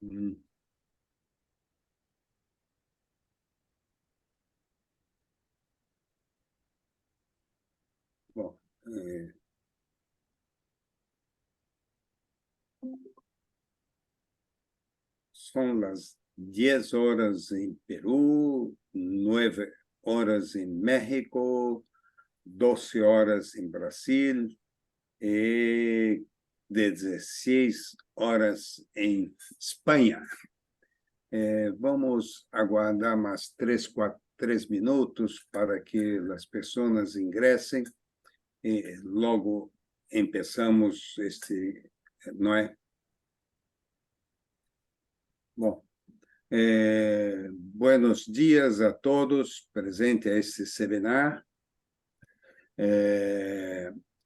Mm, Bom, eh, são as 10 horas em Peru, 9 horas em México, 12 horas em Brasil e 16 horas em Espanha. Vamos aguardar mais 3 minutos para que as pessoas ingressem e logo começamos não é? Bom, buenos dias a todos presentes a este seminar.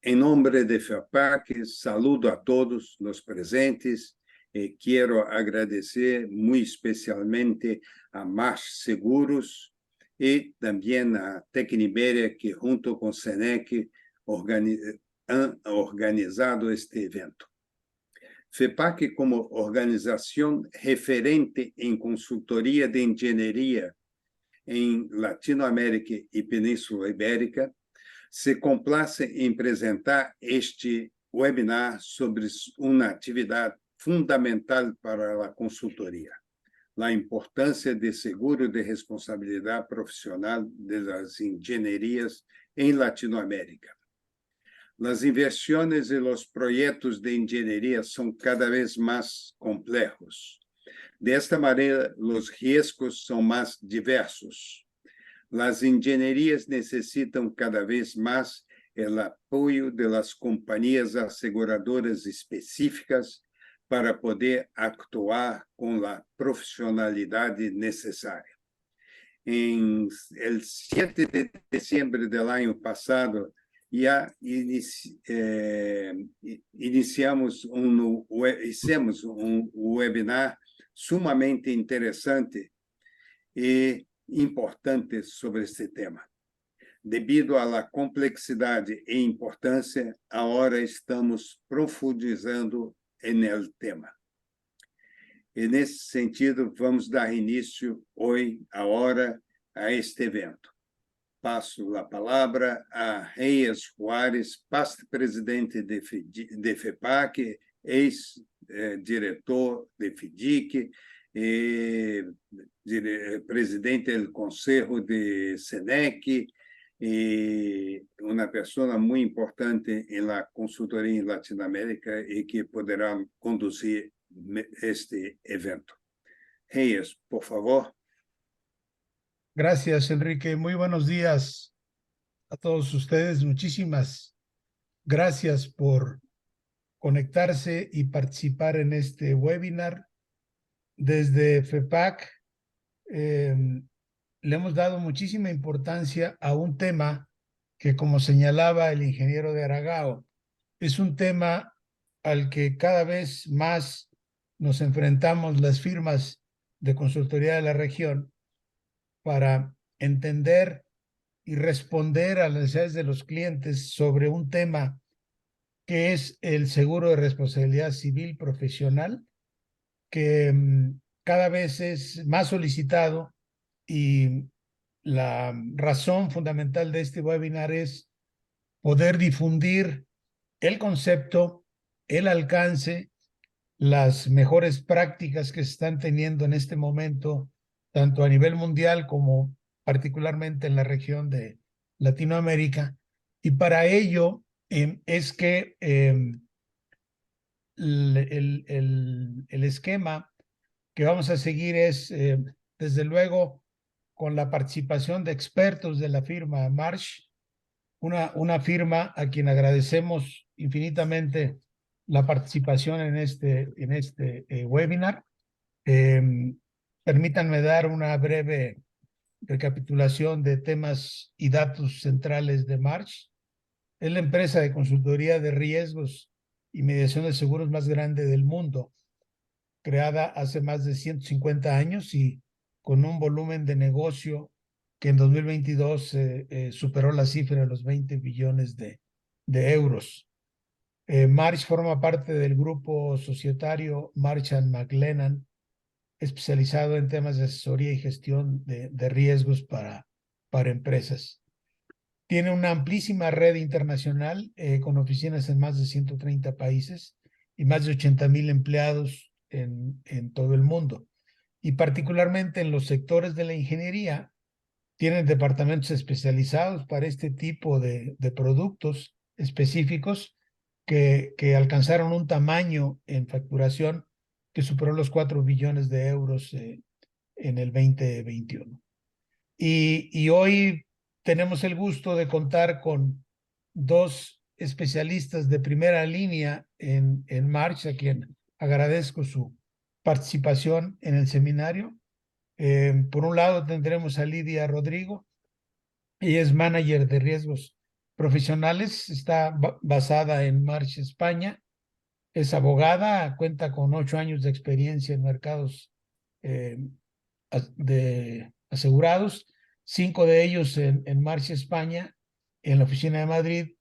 Em nome de FEPAC, saludo a todos os presentes e quero agradecer muito especialmente a March Seguros e também a Tecniberia, que junto com o SENEC han organizado este evento. FEPAC, como organização referente em consultoria de engenharia em Latinoamérica e Península Ibérica, se complace em apresentar este webinar sobre uma atividade fundamental para a consultoria, a importância de seguro de responsabilidade profissional das engenharias em Latinoamérica. As inversões e os projetos de engenharia são cada vez mais complexos. Desta maneira, os riscos são mais diversos. As engenharias necessitam cada vez mais o apoio das companhias asseguradoras específicas para poder actuar com a profissionalidade necessária. Em 7 de dezembro do ano passado, já iniciamos fizemos webinar sumamente interessante e importante sobre este tema. Devido à complexidade e importância, agora estamos profundizando no tema. E, nesse sentido, vamos dar início hoje, agora, a este evento. Passo a palavra a Reyes Juárez, presidente de FEPAC, ex-diretor de FIDIC, e presidente do Conselho de SENEC, e uma pessoa muito importante na consultoria em Latinoamérica e que poderá conduzir este evento. Reyes, por favor. Gracias, Enrique. Muy buenos días a todos ustedes. Muchísimas gracias por conectarse y participar en este webinar. Desde FEPAC le hemos dado muchísima importancia a un tema que, como señalaba el ingeniero de Aragao, es un tema al que cada vez más nos enfrentamos las firmas de consultoría de la región para entender y responder a las necesidades de los clientes sobre un tema que es el seguro de responsabilidad civil profesional, que cada vez es más solicitado, y la razón fundamental de este webinar es poder difundir el concepto, el alcance, las mejores prácticas que se están teniendo en este momento, tanto a nivel mundial como particularmente en la región de Latinoamérica. Y para ello es que el esquema que vamos a seguir es, desde luego, con la participación de expertos de la firma Marsh, una firma a quien agradecemos infinitamente la participación en este webinar. Permítanme dar una breve recapitulación de temas y datos centrales de Marsh. Es la empresa de consultoría de riesgos y mediación de seguros más grande del mundo, creada hace más de 150 años y con un volumen de negocio que en 2022 superó la cifra de los 20 billones de euros. Marsh forma parte del grupo societario Marsh & McLennan, especializado en temas de asesoría y gestión de riesgos para empresas. Tiene una amplísima red internacional con oficinas en más de 130 países y más de 80,000 empleados en todo el mundo. Y particularmente en los sectores de la ingeniería, tienen departamentos especializados para este tipo de productos específicos que alcanzaron un tamaño en facturación que superó los 4 billones de euros en el 2021. Y hoy tenemos el gusto de contar con dos especialistas de primera línea en March, a quien agradezco su participación en el seminario. Por un lado tendremos a Lidia Rodrigo. Ella es manager de riesgos profesionales, está basada en March, España. Es abogada, cuenta con 8 años de experiencia en mercados eh, de asegurados, 5 de ellos en March, España, en la oficina de Madrid,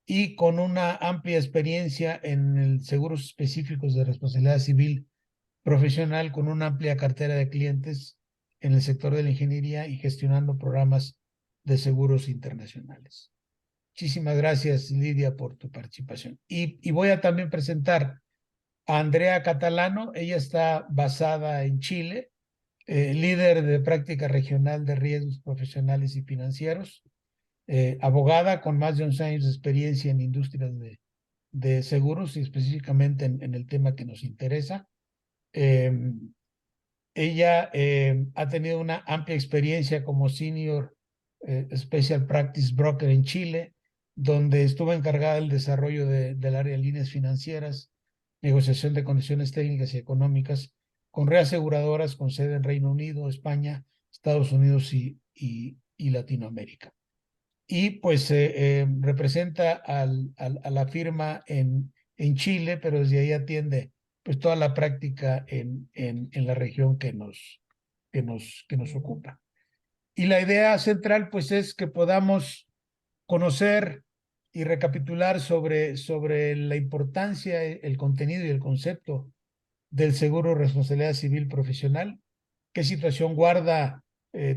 y con una amplia experiencia en el seguros específicos de responsabilidad civil profesional, con una amplia cartera de clientes en el sector de la ingeniería y gestionando programas de seguros internacionales. Muchísimas gracias, Lidia, por tu participación. Y voy a también presentar a Andrea Catalano. Ella está basada en Chile, líder de práctica regional de riesgos profesionales y financieros, abogada con más de 11 años de experiencia en industrias de seguros y específicamente en el tema que nos interesa. Ella ha tenido una amplia experiencia como Senior Special Practice Broker en Chile, donde estuvo encargada del desarrollo del área de líneas financieras, negociación de condiciones técnicas y económicas con reaseguradoras con sede en Reino Unido, España, Estados Unidos y Latinoamérica. Y pues representa a la firma en Chile, pero desde ahí atiende pues toda la práctica en la región que nos ocupa. Y la idea central pues es que podamos conocer y recapitular sobre la importancia, el contenido y el concepto del seguro de responsabilidad civil profesional, qué situación guarda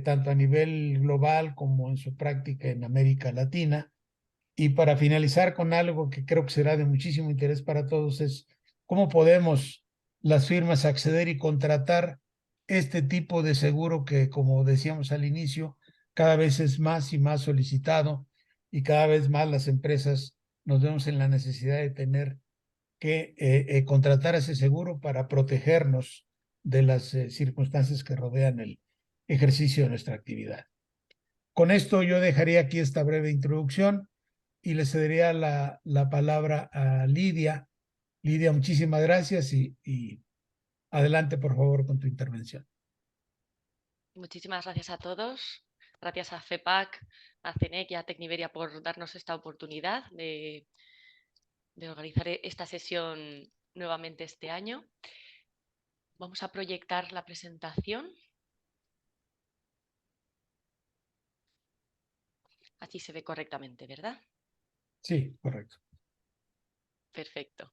tanto a nivel global como en su práctica en América Latina. Y para finalizar con algo que creo que será de muchísimo interés para todos es cómo podemos las firmas acceder y contratar este tipo de seguro que, como decíamos al inicio, cada vez es más y más solicitado y cada vez más las empresas nos vemos en la necesidad de tener que contratar ese seguro para protegernos de las circunstancias que rodean el ejercicio de nuestra actividad. Con esto yo dejaría aquí esta breve introducción y le cedería la palabra a Lidia. Lidia, muchísimas gracias y adelante, por favor, con tu intervención. Muchísimas gracias a todos. Gracias a FEPAC, a CENEC y a Tecniveria por darnos esta oportunidad de organizar esta sesión nuevamente este año. Vamos a proyectar la presentación. Así se ve correctamente, ¿verdad? Sí, correcto. Perfecto.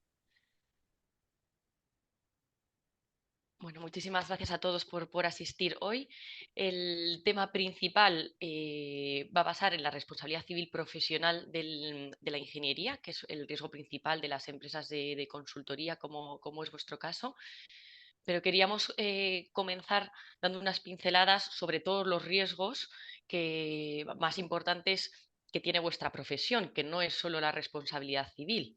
Bueno, muchísimas gracias a todos por asistir hoy. El tema principal va a basar en la responsabilidad civil profesional de la ingeniería, que es el riesgo principal de las empresas de consultoría, como es vuestro caso. Pero queríamos comenzar dando unas pinceladas sobre todos los riesgos más importantes que tiene vuestra profesión, que no es solo la responsabilidad civil.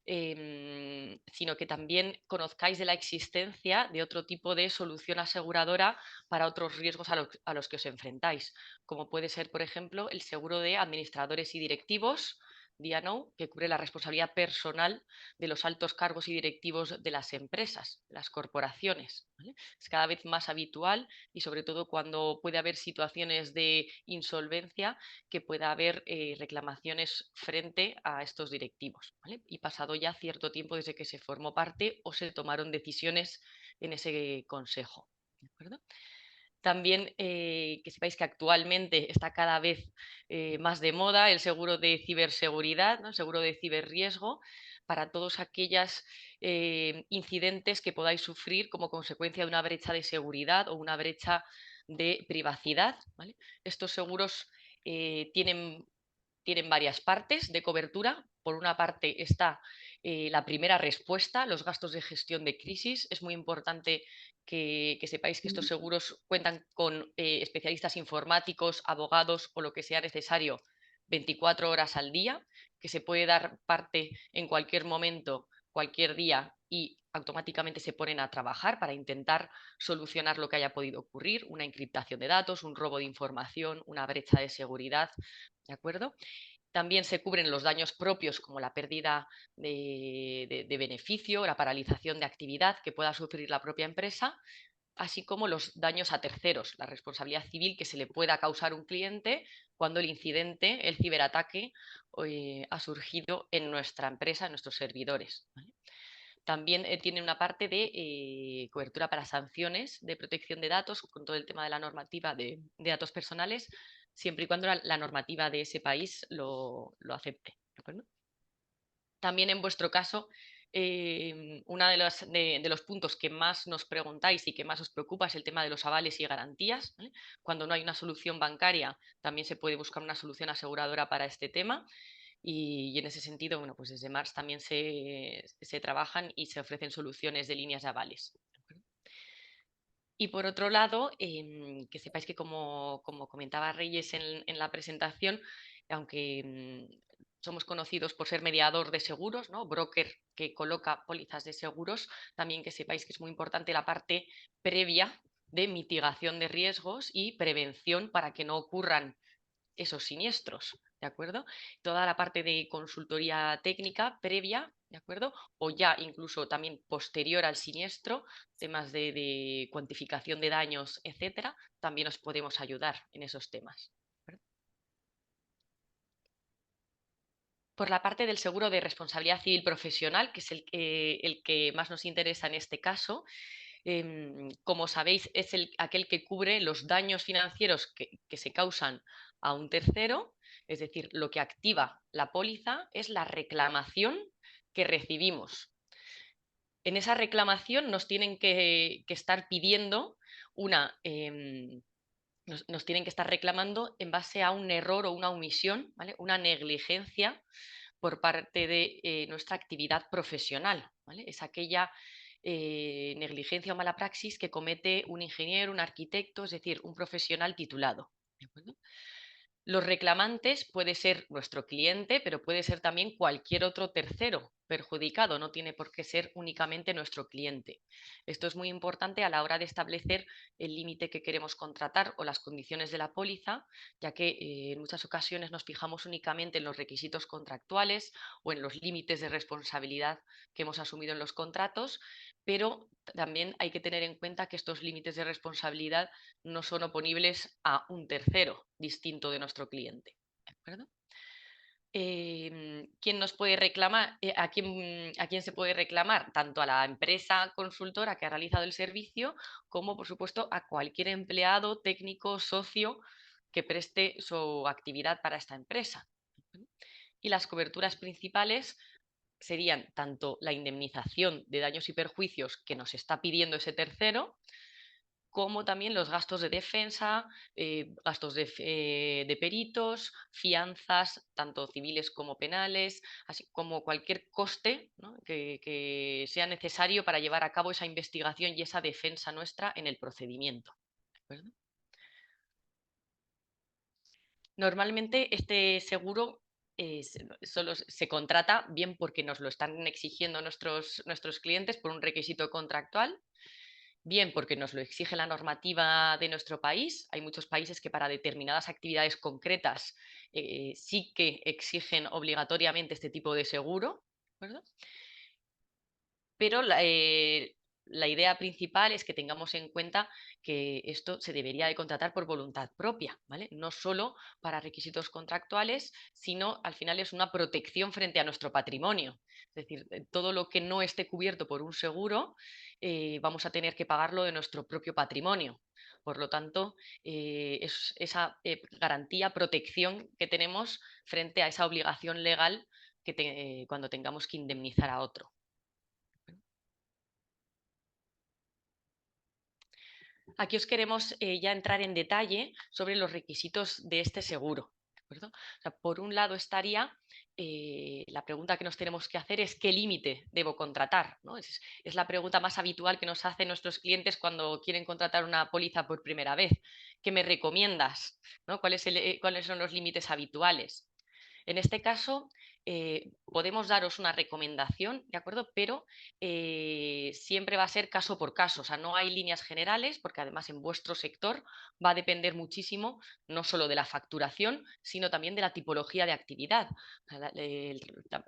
Sino que también conozcáis de la existencia de otro tipo de solución aseguradora para otros riesgos a los que os enfrentáis, como puede ser, por ejemplo, el seguro de administradores y directivos, D&O, que cubre la responsabilidad personal de los altos cargos y directivos de las empresas, las corporaciones, ¿vale? Es cada vez más habitual y sobre todo cuando puede haber situaciones de insolvencia que pueda haber reclamaciones frente a estos directivos, ¿vale? Y pasado ya cierto tiempo desde que se formó parte o se tomaron decisiones en ese consejo. ¿De acuerdo? También que sepáis que actualmente está cada vez más de moda el seguro de ciberseguridad, ¿no? El seguro de ciberriesgo, para todos aquellos incidentes que podáis sufrir como consecuencia de una brecha de seguridad o una brecha de privacidad, ¿vale? Estos seguros tienen varias partes de cobertura. Por una parte está la primera respuesta, los gastos de gestión de crisis. Es muy importante que sepáis que estos seguros cuentan con especialistas informáticos, abogados o lo que sea necesario 24 horas al día, que se puede dar parte en cualquier momento, cualquier día, y automáticamente se ponen a trabajar para intentar solucionar lo que haya podido ocurrir, una encriptación de datos, un robo de información, una brecha de seguridad, ¿de acuerdo? También se cubren los daños propios como la pérdida de beneficio, la paralización de actividad que pueda sufrir la propia empresa, así como los daños a terceros, la responsabilidad civil que se le pueda causar a un cliente cuando el incidente, el ciberataque, ha surgido en nuestra empresa, en nuestros servidores, ¿vale? También tiene una parte de cobertura para sanciones de protección de datos con todo el tema de la normativa de datos personales, siempre y cuando la normativa de ese país lo acepte, ¿de acuerdo? También en vuestro caso, uno de los puntos que más nos preguntáis y que más os preocupa es el tema de los avales y garantías, ¿vale? Cuando no hay una solución bancaria, también se puede buscar una solución aseguradora para este tema. Y en ese sentido, bueno, pues desde Mars también se trabajan y se ofrecen soluciones de líneas de avales. Y por otro lado, que sepáis que como comentaba Reyes en la presentación, aunque somos conocidos por ser mediador de seguros, ¿no? Broker que coloca pólizas de seguros, también que sepáis que es muy importante la parte previa de mitigación de riesgos y prevención para que no ocurran esos siniestros, ¿de acuerdo? Toda la parte de consultoría técnica previa, ¿de acuerdo? O ya incluso también posterior al siniestro, temas de cuantificación de daños, etcétera, también os podemos ayudar en esos temas. Por la parte del seguro de responsabilidad civil profesional, que es el que más nos interesa en este caso, como sabéis, es aquel que cubre los daños financieros que se causan a un tercero, es decir, lo que activa la póliza es la reclamación que recibimos. En esa reclamación nos tienen que estar pidiendo nos tienen que estar reclamando en base a un error o una omisión, ¿vale? Una negligencia por parte de nuestra actividad profesional, ¿vale? Es aquella negligencia o mala praxis que comete un ingeniero, un arquitecto, es decir, un profesional titulado. ¿De acuerdo? Los reclamantes puede ser nuestro cliente, pero puede ser también cualquier otro tercero perjudicado, no tiene por qué ser únicamente nuestro cliente. Esto es muy importante a la hora de establecer el límite que queremos contratar o las condiciones de la póliza, ya que en muchas ocasiones nos fijamos únicamente en los requisitos contractuales o en los límites de responsabilidad que hemos asumido en los contratos, pero también hay que tener en cuenta que estos límites de responsabilidad no son oponibles a un tercero distinto de nuestro cliente. ¿De acuerdo? ¿Quién nos puede reclamar? ¿A quién se puede reclamar? Tanto a la empresa consultora que ha realizado el servicio, como por supuesto a cualquier empleado, técnico, socio que preste su actividad para esta empresa. Y las coberturas principales serían tanto la indemnización de daños y perjuicios que nos está pidiendo ese tercero, como también los gastos de defensa, gastos de peritos, fianzas, tanto civiles como penales, así como cualquier coste, ¿no? que sea necesario para llevar a cabo esa investigación y esa defensa nuestra en el procedimiento. ¿De acuerdo? Normalmente este seguro solo se contrata bien porque nos lo están exigiendo nuestros clientes por un requisito contractual, bien porque nos lo exige la normativa de nuestro país. Hay muchos países que para determinadas actividades concretas sí que exigen obligatoriamente este tipo de seguro, ¿verdad? Pero la idea principal es que tengamos en cuenta que esto se debería de contratar por voluntad propia, ¿vale? No solo para requisitos contractuales, sino al final es una protección frente a nuestro patrimonio. Es decir, todo lo que no esté cubierto por un seguro, vamos a tener que pagarlo de nuestro propio patrimonio. Por lo tanto, es esa garantía, protección que tenemos frente a esa obligación legal cuando tengamos que indemnizar a otro. Aquí os queremos ya entrar en detalle sobre los requisitos de este seguro. ¿De acuerdo? O sea, por un lado estaría la pregunta que nos tenemos que hacer es ¿qué límite debo contratar? ¿No? Es la pregunta más habitual que nos hacen nuestros clientes cuando quieren contratar una póliza por primera vez. ¿Qué me recomiendas? ¿No? ¿Cuáles son los límites habituales? En este caso, podemos daros una recomendación, ¿de acuerdo? Pero siempre va a ser caso por caso, o sea, no hay líneas generales, porque además en vuestro sector va a depender muchísimo, no solo de la facturación, sino también de la tipología de actividad. O sea,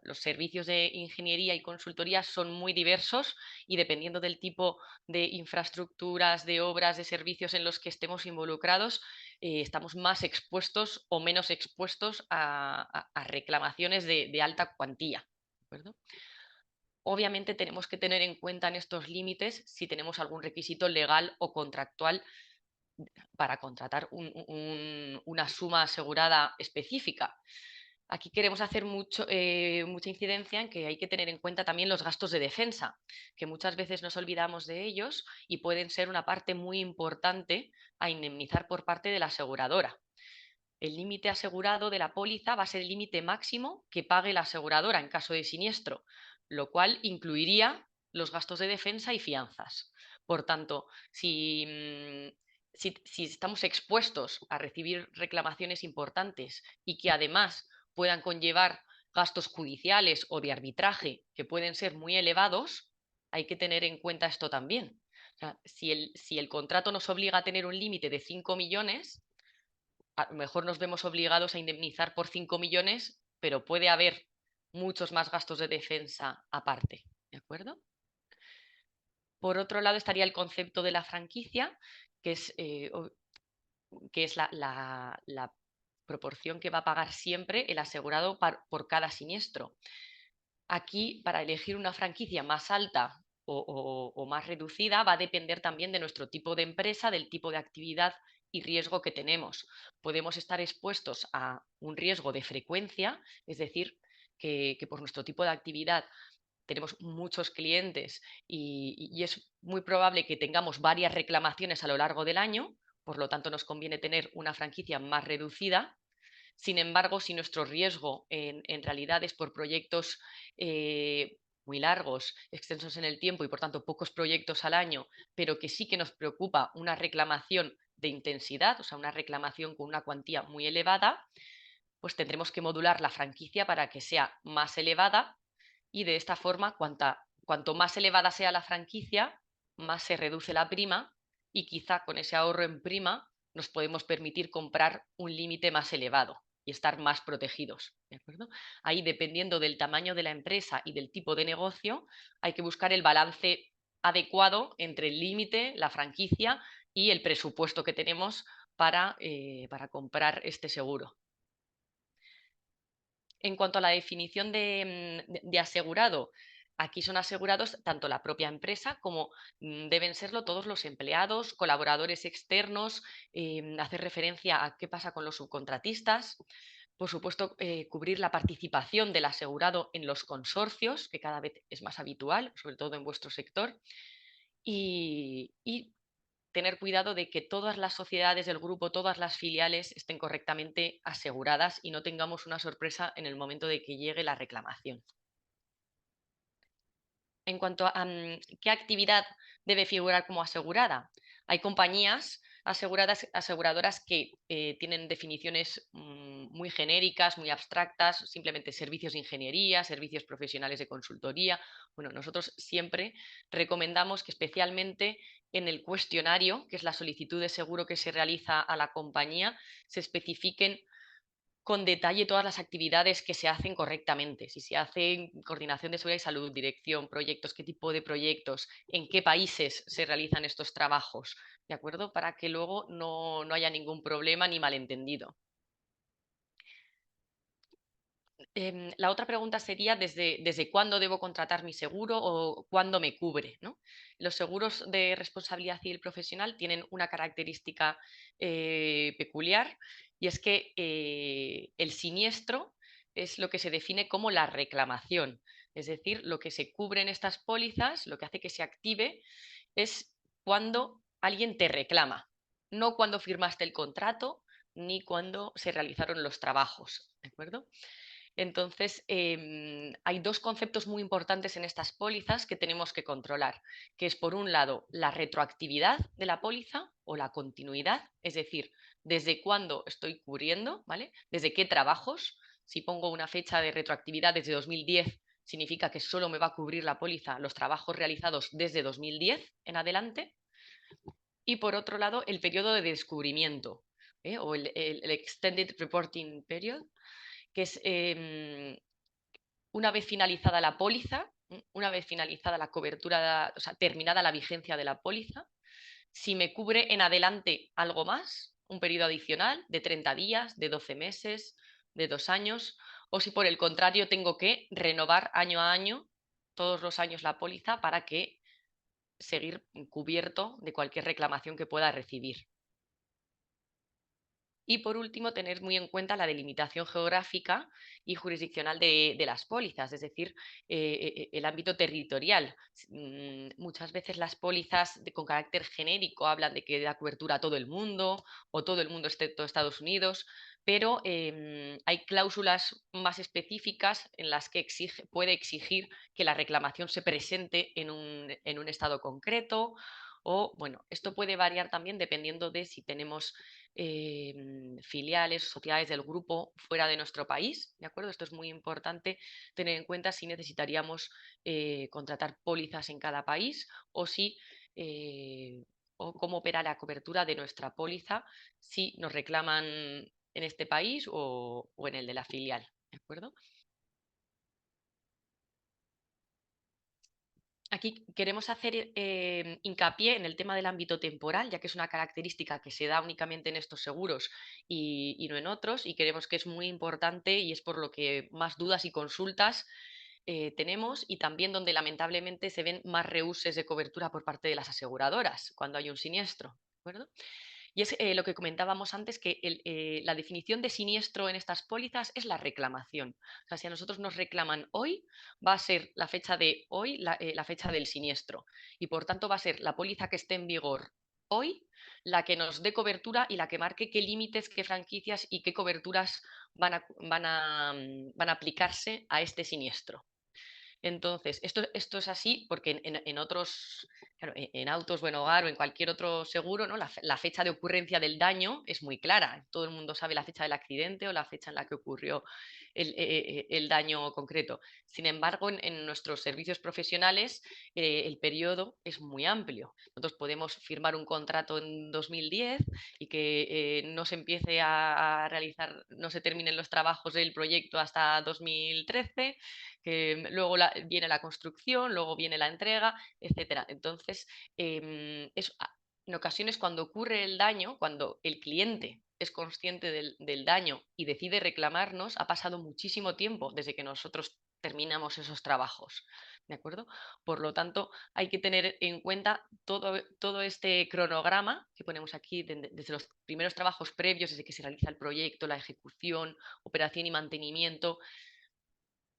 los servicios de ingeniería y consultoría son muy diversos y dependiendo del tipo de infraestructuras, de obras, de servicios en los que estemos involucrados, estamos más expuestos o menos expuestos a reclamaciones de alta cuantía. ¿De acuerdo? Obviamente tenemos que tener en cuenta en estos límites si tenemos algún requisito legal o contractual para contratar una suma asegurada específica. Aquí queremos hacer mucha incidencia en que hay que tener en cuenta también los gastos de defensa, que muchas veces nos olvidamos de ellos y pueden ser una parte muy importante a indemnizar por parte de la aseguradora. El límite asegurado de la póliza va a ser el límite máximo que pague la aseguradora en caso de siniestro, lo cual incluiría los gastos de defensa y fianzas. Por tanto, si estamos expuestos a recibir reclamaciones importantes y que además puedan conllevar gastos judiciales o de arbitraje que pueden ser muy elevados, hay que tener en cuenta esto también. O sea, si el contrato nos obliga a tener un límite de 5 millones, a lo mejor nos vemos obligados a indemnizar por 5 millones, pero puede haber muchos más gastos de defensa aparte. ¿De acuerdo? Por otro lado estaría el concepto de la franquicia, que es la proporción que va a pagar siempre el asegurado por cada siniestro. Aquí, para elegir una franquicia más alta o más reducida, va a depender también de nuestro tipo de empresa, del tipo de actividad y riesgo que tenemos. Podemos estar expuestos a un riesgo de frecuencia, es decir, que por nuestro tipo de actividad tenemos muchos clientes y es muy probable que tengamos varias reclamaciones a lo largo del año, por lo tanto nos conviene tener una franquicia más reducida. Sin embargo, si nuestro riesgo en realidad es por proyectos muy largos, extensos en el tiempo y por tanto pocos proyectos al año, pero que sí que nos preocupa una reclamación de intensidad, o sea, una reclamación con una cuantía muy elevada, pues tendremos que modular la franquicia para que sea más elevada y de esta forma, cuanto más elevada sea la franquicia, más se reduce la prima y quizá con ese ahorro en prima nos podemos permitir comprar un límite más elevado y estar más protegidos. ¿De acuerdo? Ahí, dependiendo del tamaño de la empresa y del tipo de negocio, hay que buscar el balance adecuado entre el límite, la franquicia y el presupuesto que tenemos para comprar este seguro. En cuanto a la definición de asegurado, aquí son asegurados tanto la propia empresa como deben serlo todos los empleados, colaboradores externos, hacer referencia a qué pasa con los subcontratistas. Por supuesto, cubrir la participación del asegurado en los consorcios, que cada vez es más habitual, sobre todo en vuestro sector, y tener cuidado de que todas las sociedades del grupo, todas las filiales estén correctamente aseguradas y no tengamos una sorpresa en el momento de que llegue la reclamación. En cuanto a qué actividad debe figurar como asegurada, hay compañías aseguradoras que tienen definiciones muy genéricas, muy abstractas, simplemente servicios de ingeniería, servicios profesionales de consultoría. Bueno, nosotros siempre recomendamos que especialmente en el cuestionario, que es la solicitud de seguro que se realiza a la compañía, se especifiquen con detalle todas las actividades que se hacen correctamente, si se hacen coordinación de seguridad y salud, dirección, proyectos, qué tipo de proyectos, en qué países se realizan estos trabajos, ¿de acuerdo? Para que luego no haya ningún problema ni malentendido. La otra pregunta sería desde cuándo debo contratar mi seguro o cuándo me cubre, ¿no? Los seguros de responsabilidad civil profesional tienen una característica peculiar y es que el siniestro es lo que se define como la reclamación. Es decir, lo que se cubre en estas pólizas, lo que hace que se active, es cuando alguien te reclama, no cuando firmaste el contrato ni cuando se realizaron los trabajos, ¿de acuerdo? Entonces, hay dos conceptos muy importantes en estas pólizas que tenemos que controlar, que es por un lado la retroactividad de la póliza o la continuidad, es decir, desde cuándo estoy cubriendo, ¿vale? Desde qué trabajos. Si pongo una fecha de retroactividad desde 2010, significa que solo me va a cubrir la póliza los trabajos realizados desde 2010 en adelante. Y por otro lado, el periodo de descubrimiento, o el Extended Reporting Period, que es una vez finalizada la póliza, una vez finalizada la cobertura, o sea, terminada la vigencia de la póliza, si me cubre en adelante algo más, un periodo adicional de 30 días, de 12 meses, de 2 años, o si por el contrario tengo que renovar año a año, todos los años la póliza para que seguir cubierto de cualquier reclamación que pueda recibir. Y por último, tener muy en cuenta la delimitación geográfica y jurisdiccional de las pólizas, es decir, el ámbito territorial. Muchas veces las pólizas con carácter genérico hablan de que da cobertura a todo el mundo o todo el mundo excepto Estados Unidos, pero hay cláusulas más específicas en las que puede exigir que la reclamación se presente en un estado concreto. O, bueno, esto puede variar también dependiendo de si tenemos filiales, sociedades del grupo fuera de nuestro país, ¿de acuerdo? Esto es muy importante tener en cuenta si necesitaríamos contratar pólizas en cada país o si o cómo opera la cobertura de nuestra póliza si nos reclaman en este país o en el de la filial, ¿de acuerdo? Aquí queremos hacer hincapié en el tema del ámbito temporal, ya que es una característica que se da únicamente en estos seguros y no en otros, y creemos que es muy importante y es por lo que más dudas y consultas tenemos, y también donde lamentablemente se ven más reúses de cobertura por parte de las aseguradoras cuando hay un siniestro. ¿De acuerdo? Y es lo que comentábamos antes, que la definición de siniestro en estas pólizas es la reclamación. O sea, si a nosotros nos reclaman hoy, va a ser la fecha de hoy la fecha del siniestro. Y por tanto va a ser la póliza que esté en vigor hoy la que nos dé cobertura y la que marque qué límites, qué franquicias y qué coberturas van a aplicarse a este siniestro. Entonces, esto es así porque en otros, claro, en autos o en hogar o en cualquier otro seguro, ¿no? La fecha de ocurrencia del daño es muy clara. Todo el mundo sabe la fecha del accidente o la fecha en la que ocurrió el daño concreto. Sin embargo, en nuestros servicios profesionales el periodo es muy amplio. Nosotros podemos firmar un contrato en 2010 y que no se empiece a realizar, no se terminen los trabajos del proyecto hasta 2013, que luego viene la construcción, luego viene la entrega, etcétera. Entonces, en ocasiones cuando ocurre el daño, cuando el cliente es consciente del daño y decide reclamarnos, ha pasado muchísimo tiempo desde que nosotros terminamos esos trabajos. ¿De acuerdo? Por lo tanto, hay que tener en cuenta todo este cronograma que ponemos aquí, desde los primeros trabajos previos, desde que se realiza el proyecto, la ejecución, operación y mantenimiento.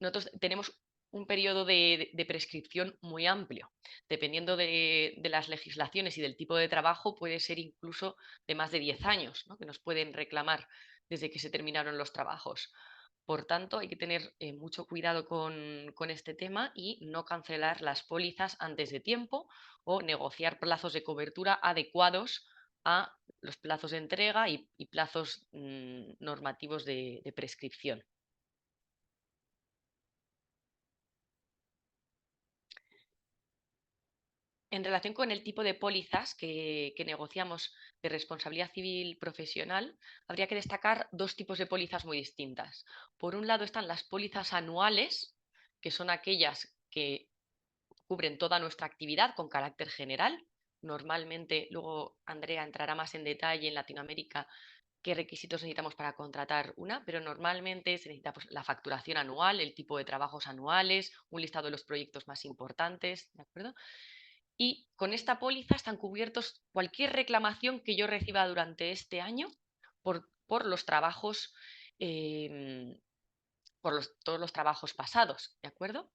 Nosotros tenemos un periodo de prescripción muy amplio. Dependiendo de las legislaciones y del tipo de trabajo, puede ser incluso de más de 10 años, ¿no? Que nos pueden reclamar desde que se terminaron los trabajos. Por tanto, hay que tener mucho cuidado con este tema y no cancelar las pólizas antes de tiempo o negociar plazos de cobertura adecuados a los plazos de entrega y plazos normativos de prescripción. En relación con el tipo de pólizas que negociamos de responsabilidad civil profesional, habría que destacar dos tipos de pólizas muy distintas. Por un lado están las pólizas anuales, que son aquellas que cubren toda nuestra actividad con carácter general. Normalmente, luego Andrea entrará más en detalle en Latinoamérica qué requisitos necesitamos para contratar una, pero normalmente se necesita pues, la facturación anual, el tipo de trabajos anuales, un listado de los proyectos más importantes, ¿de acuerdo? Y con esta póliza están cubiertos cualquier reclamación que yo reciba durante este año por los trabajos por todos los trabajos pasados, ¿de acuerdo?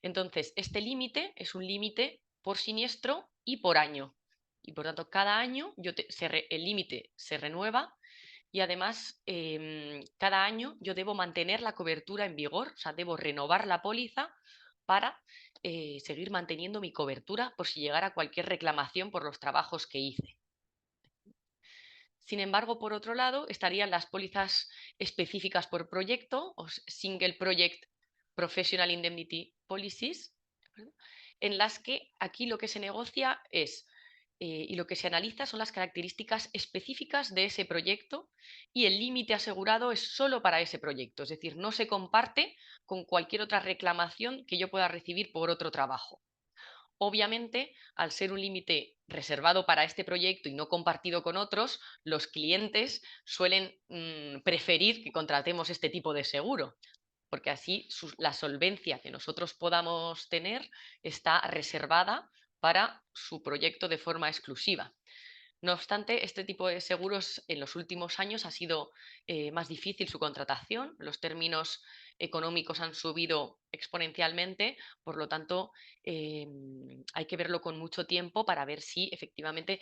Entonces, este límite es un límite por siniestro y por año. Y por tanto, cada año el límite se renueva y además cada año yo debo mantener la cobertura en vigor, o sea, debo renovar la póliza para seguir manteniendo mi cobertura por si llegara cualquier reclamación por los trabajos que hice. Sin embargo, por otro lado, estarían las pólizas específicas por proyecto o Single Project Professional Indemnity Policies, en las que aquí lo que se negocia es y lo que se analiza son las características específicas de ese proyecto y el límite asegurado es solo para ese proyecto, es decir, no se comparte con cualquier otra reclamación que yo pueda recibir por otro trabajo. Obviamente, al ser un límite reservado para este proyecto y no compartido con otros, los clientes suelen preferir que contratemos este tipo de seguro, porque así la solvencia que nosotros podamos tener está reservada para su proyecto de forma exclusiva. No obstante, este tipo de seguros en los últimos años ha sido más difícil su contratación, los términos económicos han subido exponencialmente, por lo tanto hay que verlo con mucho tiempo para ver si efectivamente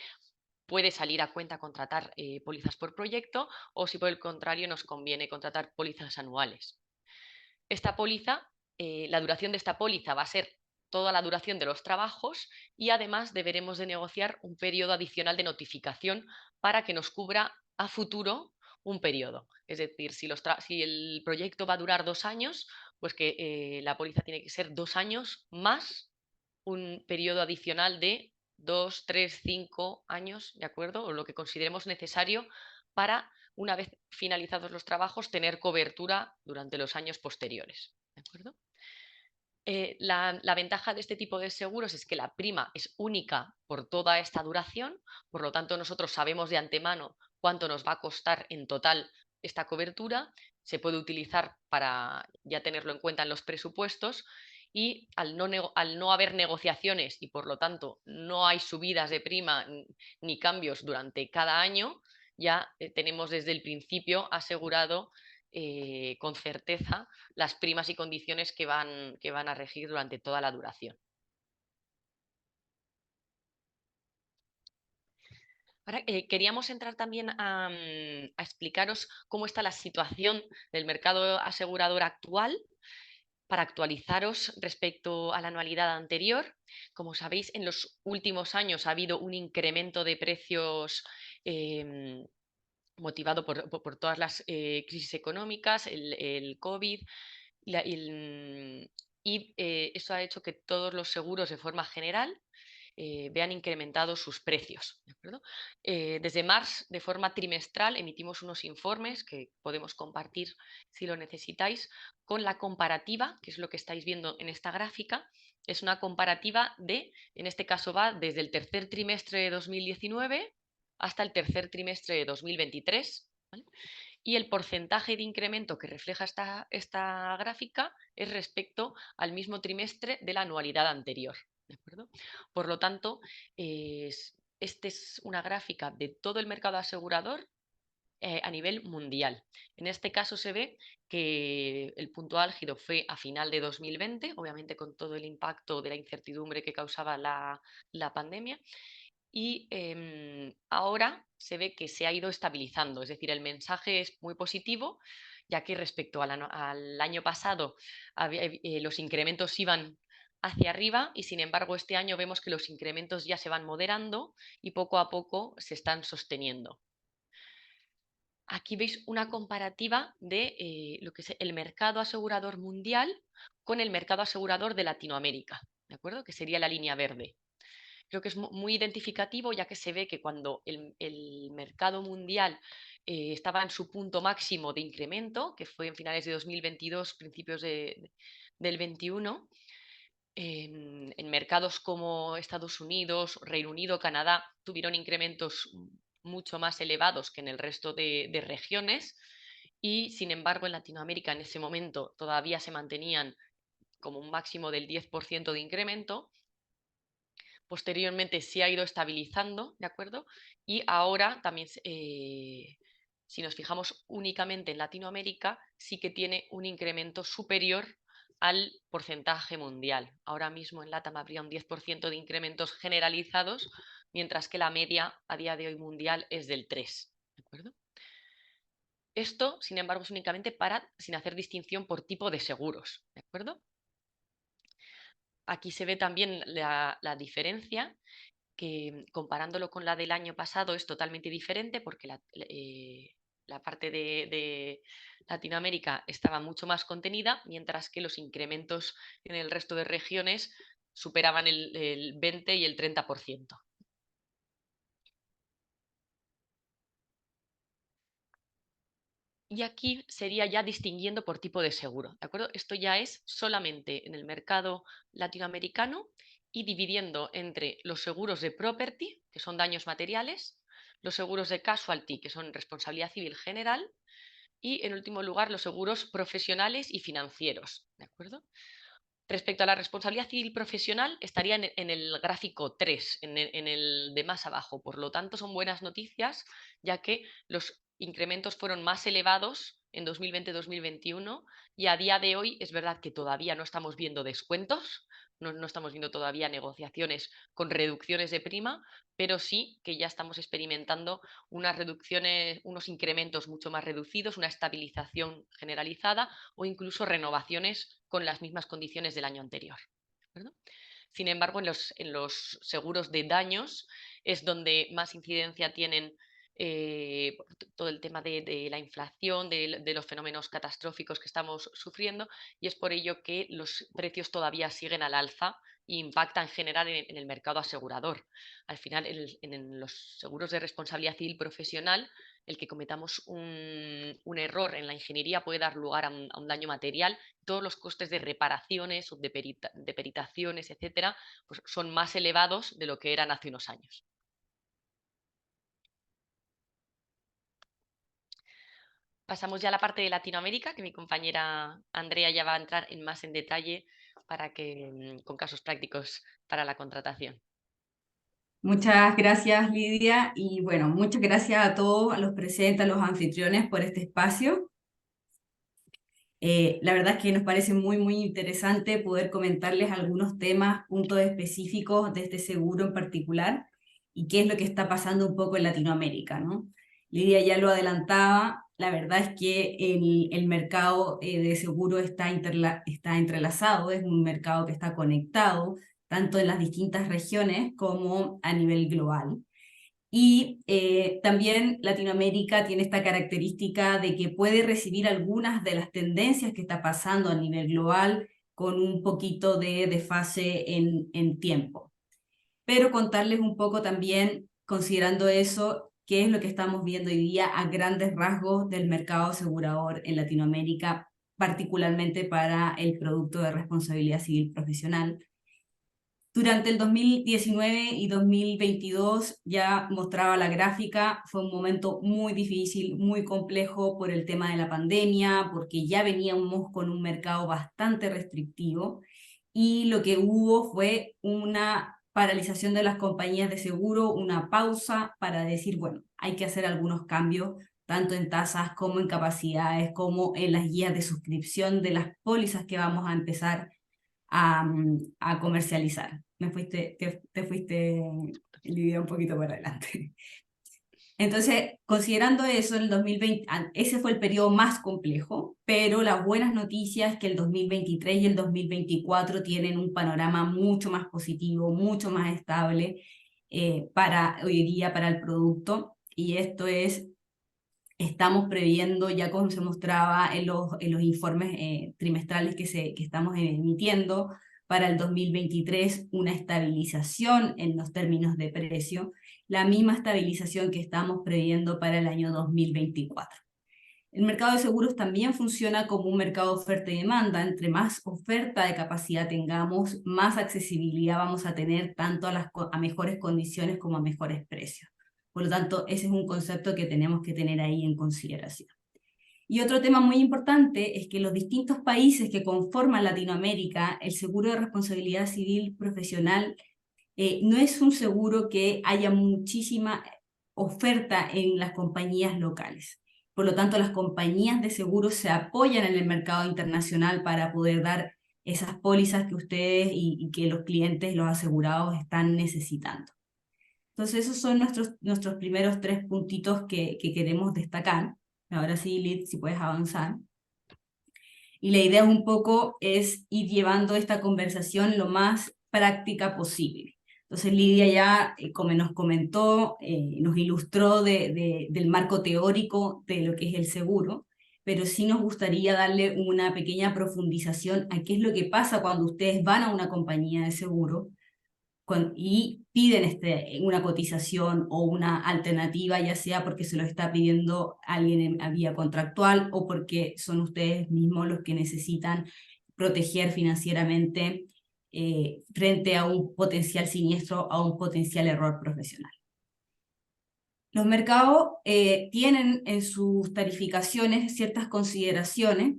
puede salir a cuenta contratar pólizas por proyecto o si por el contrario nos conviene contratar pólizas anuales. Esta póliza, la duración de esta póliza va a ser toda la duración de los trabajos y además deberemos de negociar un periodo adicional de notificación para que nos cubra a futuro un periodo. Es decir, si el proyecto va a durar 2 años, pues que la póliza tiene que ser 2 años más un periodo adicional de 2, 3, 5 años, ¿de acuerdo? O lo que consideremos necesario para, una vez finalizados los trabajos, tener cobertura durante los años posteriores. ¿De acuerdo? La ventaja de este tipo de seguros es que la prima es única por toda esta duración, por lo tanto nosotros sabemos de antemano cuánto nos va a costar en total esta cobertura, se puede utilizar para ya tenerlo en cuenta en los presupuestos y al no haber negociaciones y por lo tanto no hay subidas de prima ni cambios durante cada año, ya tenemos desde el principio asegurado con certeza las primas y condiciones que van a regir durante toda la duración. Ahora, queríamos entrar también a explicaros cómo está la situación del mercado asegurador actual para actualizaros respecto a la anualidad anterior. Como sabéis, en los últimos años ha habido un incremento de precios motivado por todas las crisis económicas, el COVID, eso ha hecho que todos los seguros de forma general vean incrementados sus precios. ¿De acuerdo? Desde marzo, de forma trimestral, emitimos unos informes que podemos compartir si lo necesitáis, con la comparativa, que es lo que estáis viendo en esta gráfica. Es una comparativa en este caso va desde el tercer trimestre de 2019 hasta el tercer trimestre de 2023. ¿Vale? Y el porcentaje de incremento que refleja esta gráfica es respecto al mismo trimestre de la anualidad anterior. ¿De acuerdo? Por lo tanto, esta es una gráfica de todo el mercado asegurador a nivel mundial. En este caso se ve que el punto álgido fue a final de 2020, obviamente con todo el impacto de la incertidumbre que causaba la pandemia, y ahora se ve que se ha ido estabilizando, es decir, el mensaje es muy positivo, ya que respecto al año pasado los incrementos iban hacia arriba y sin embargo este año vemos que los incrementos ya se van moderando y poco a poco se están sosteniendo. Aquí veis una comparativa de lo que es el mercado asegurador mundial con el mercado asegurador de Latinoamérica, ¿de acuerdo? Que sería la línea verde. Creo que es muy identificativo, ya que se ve que cuando el mercado mundial estaba en su punto máximo de incremento, que fue en finales de 2022, principios del 21, en mercados como Estados Unidos, Reino Unido, Canadá, tuvieron incrementos mucho más elevados que en el resto de regiones y, sin embargo, en Latinoamérica en ese momento todavía se mantenían como un máximo del 10% de incremento. Posteriormente se ha ido estabilizando, ¿de acuerdo? Y ahora también si nos fijamos únicamente en Latinoamérica, sí que tiene un incremento superior al porcentaje mundial. Ahora mismo en LATAM habría un 10% de incrementos generalizados, mientras que la media a día de hoy mundial es del 3%. ¿De acuerdo? Esto, sin embargo, es únicamente sin hacer distinción por tipo de seguros. ¿De acuerdo? Aquí se ve también la diferencia, que comparándolo con la del año pasado es totalmente diferente, porque la parte de Latinoamérica estaba mucho más contenida, mientras que los incrementos en el resto de regiones superaban el 20 y el 30%. Y aquí sería ya distinguiendo por tipo de seguro, ¿de acuerdo? Esto ya es solamente en el mercado latinoamericano y dividiendo entre los seguros de property, que son daños materiales, los seguros de casualty, que son responsabilidad civil general, y en último lugar los seguros profesionales y financieros, ¿de acuerdo? Respecto a la responsabilidad civil profesional, estaría en el gráfico 3, en el de más abajo. Por lo tanto, son buenas noticias, ya que los incrementos fueron más elevados en 2020-2021 y a día de hoy es verdad que todavía no estamos viendo descuentos, no estamos viendo todavía negociaciones con reducciones de prima, pero sí que ya estamos experimentando unas reducciones, unos incrementos mucho más reducidos, una estabilización generalizada o incluso renovaciones con las mismas condiciones del año anterior. ¿De acuerdo? Sin embargo, en los seguros de daños es donde más incidencia tienen todo el tema de la inflación, de los fenómenos catastróficos que estamos sufriendo, y es por ello que los precios todavía siguen al alza e impactan en general en el mercado asegurador. Al final, en los seguros de responsabilidad civil profesional, el que cometamos un error en la ingeniería puede dar lugar a un daño material. Todos los costes de reparaciones o de peritaciones, etcétera, pues son más elevados de lo que eran hace unos años. Pasamos ya a la parte de Latinoamérica, que mi compañera Andrea ya va a entrar más en detalle con casos prácticos para la contratación. Muchas gracias, Lidia, y bueno, muchas gracias a todos, a los presentes, a los anfitriones por este espacio. La verdad es que nos parece muy interesante poder comentarles algunos temas, puntos específicos de este seguro en particular y qué es lo que está pasando un poco en Latinoamérica, ¿no? Lidia ya lo adelantaba, la verdad es que el mercado de seguro está entrelazado, es un mercado que está conectado tanto en las distintas regiones como a nivel global. Y también Latinoamérica tiene esta característica de que puede recibir algunas de las tendencias que está pasando a nivel global con un poquito de desfase en tiempo. Pero contarles un poco también, considerando eso, qué es lo que estamos viendo hoy día a grandes rasgos del mercado asegurador en Latinoamérica, particularmente para el producto de responsabilidad civil profesional. Durante el 2019 y 2022 ya mostraba la gráfica, fue un momento muy difícil, muy complejo por el tema de la pandemia, porque ya veníamos con un mercado bastante restrictivo y lo que hubo fue una paralización de las compañías de seguro, una pausa para decir, bueno, hay que hacer algunos cambios, tanto en tasas como en capacidades, como en las guías de suscripción de las pólizas que vamos a empezar a comercializar. Te fuiste, Lidia, un poquito para adelante. Entonces, considerando eso, el 2020, ese fue el periodo más complejo, pero las buenas noticias es que el 2023 y el 2024 tienen un panorama mucho más positivo, mucho más estable para hoy día, para el producto, y esto es, estamos previendo, ya como se mostraba en los informes trimestrales que estamos emitiendo, para el 2023 una estabilización en los términos de precio, la misma estabilización que estamos previendo para el año 2024. El mercado de seguros también funciona como un mercado de oferta y demanda. Entre más oferta de capacidad tengamos, más accesibilidad vamos a tener tanto a mejores condiciones como a mejores precios. Por lo tanto, ese es un concepto que tenemos que tener ahí en consideración. Y otro tema muy importante es que los distintos países que conforman Latinoamérica, el seguro de responsabilidad civil profesional no es un seguro que haya muchísima oferta en las compañías locales. Por lo tanto, las compañías de seguros se apoyan en el mercado internacional para poder dar esas pólizas que ustedes y que los clientes, los asegurados están necesitando. Entonces esos son nuestros primeros 3 puntitos que queremos destacar. Ahora sí, Lid, si puedes avanzar. Y la idea un poco es ir llevando esta conversación lo más práctica posible. Entonces Lidia ya, como nos comentó, nos ilustró del marco teórico de lo que es el seguro, pero sí nos gustaría darle una pequeña profundización a qué es lo que pasa cuando ustedes van a una compañía de seguro y piden una cotización o una alternativa, ya sea porque se lo está pidiendo alguien a vía contractual o porque son ustedes mismos los que necesitan proteger financieramente frente a un potencial siniestro, a un potencial error profesional. Los mercados tienen en sus tarificaciones ciertas consideraciones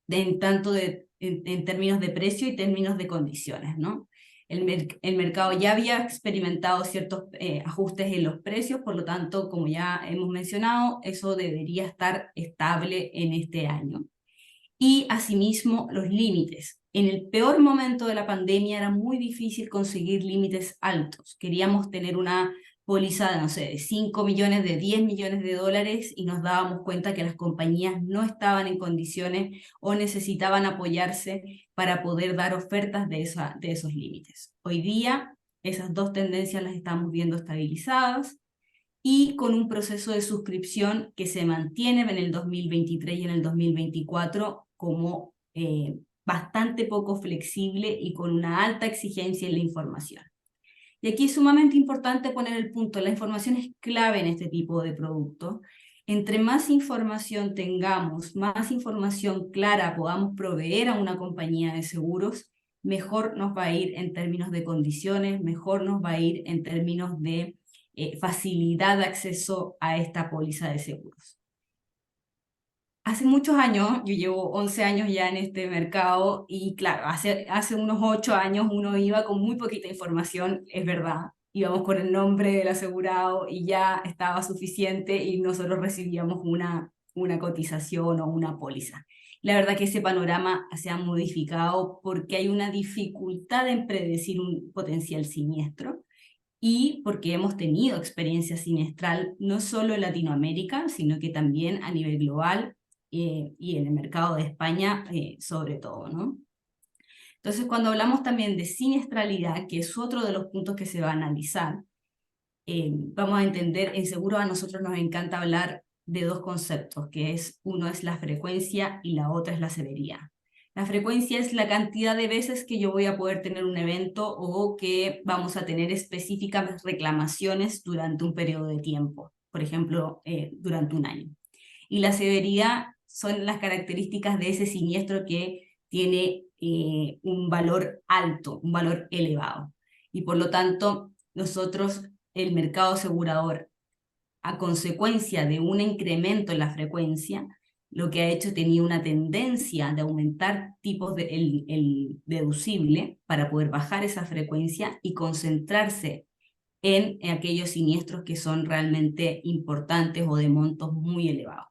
en términos de precio y términos de condiciones, ¿no? El mercado ya había experimentado ciertos ajustes en los precios, por lo tanto, como ya hemos mencionado, eso debería estar estable en este año. Y asimismo, los límites. En el peor momento de la pandemia era muy difícil conseguir límites altos. Queríamos tener una póliza de, no sé, de 5 millones, de 10 millones de dólares y nos dábamos cuenta que las compañías no estaban en condiciones o necesitaban apoyarse para poder dar ofertas de esos límites. Hoy día esas 2 tendencias las estamos viendo estabilizadas y con un proceso de suscripción que se mantiene en el 2023 y en el 2024 como bastante poco flexible y con una alta exigencia en la información. Y aquí es sumamente importante poner el punto, la información es clave en este tipo de productos. Entre más información tengamos, más información clara podamos proveer a una compañía de seguros, mejor nos va a ir en términos de condiciones, mejor nos va a ir en términos de facilidad de acceso a esta póliza de seguros. Hace muchos años, yo llevo 11 años ya en este mercado y claro, hace unos 8 años uno iba con muy poquita información, es verdad. Íbamos con el nombre del asegurado y ya estaba suficiente y nosotros recibíamos una cotización o una póliza. La verdad que ese panorama se ha modificado porque hay una dificultad en predecir un potencial siniestro y porque hemos tenido experiencia sinestral no solo en Latinoamérica, sino que también a nivel global y en el mercado de España sobre todo, ¿no? Entonces, cuando hablamos también de siniestralidad, que es otro de los puntos que se va a analizar, vamos a entender, en seguro a nosotros nos encanta hablar de 2 conceptos, que es uno es la frecuencia y la otra es la severidad. La frecuencia es la cantidad de veces que yo voy a poder tener un evento o que vamos a tener específicas reclamaciones durante un periodo de tiempo, por ejemplo, durante un año. Y la severidad son las características de ese siniestro que tiene un valor alto, un valor elevado. Y por lo tanto, nosotros, el mercado asegurador, a consecuencia de un incremento en la frecuencia, lo que ha hecho tenía una tendencia de aumentar tipos el deducible para poder bajar esa frecuencia y concentrarse en aquellos siniestros que son realmente importantes o de montos muy elevados.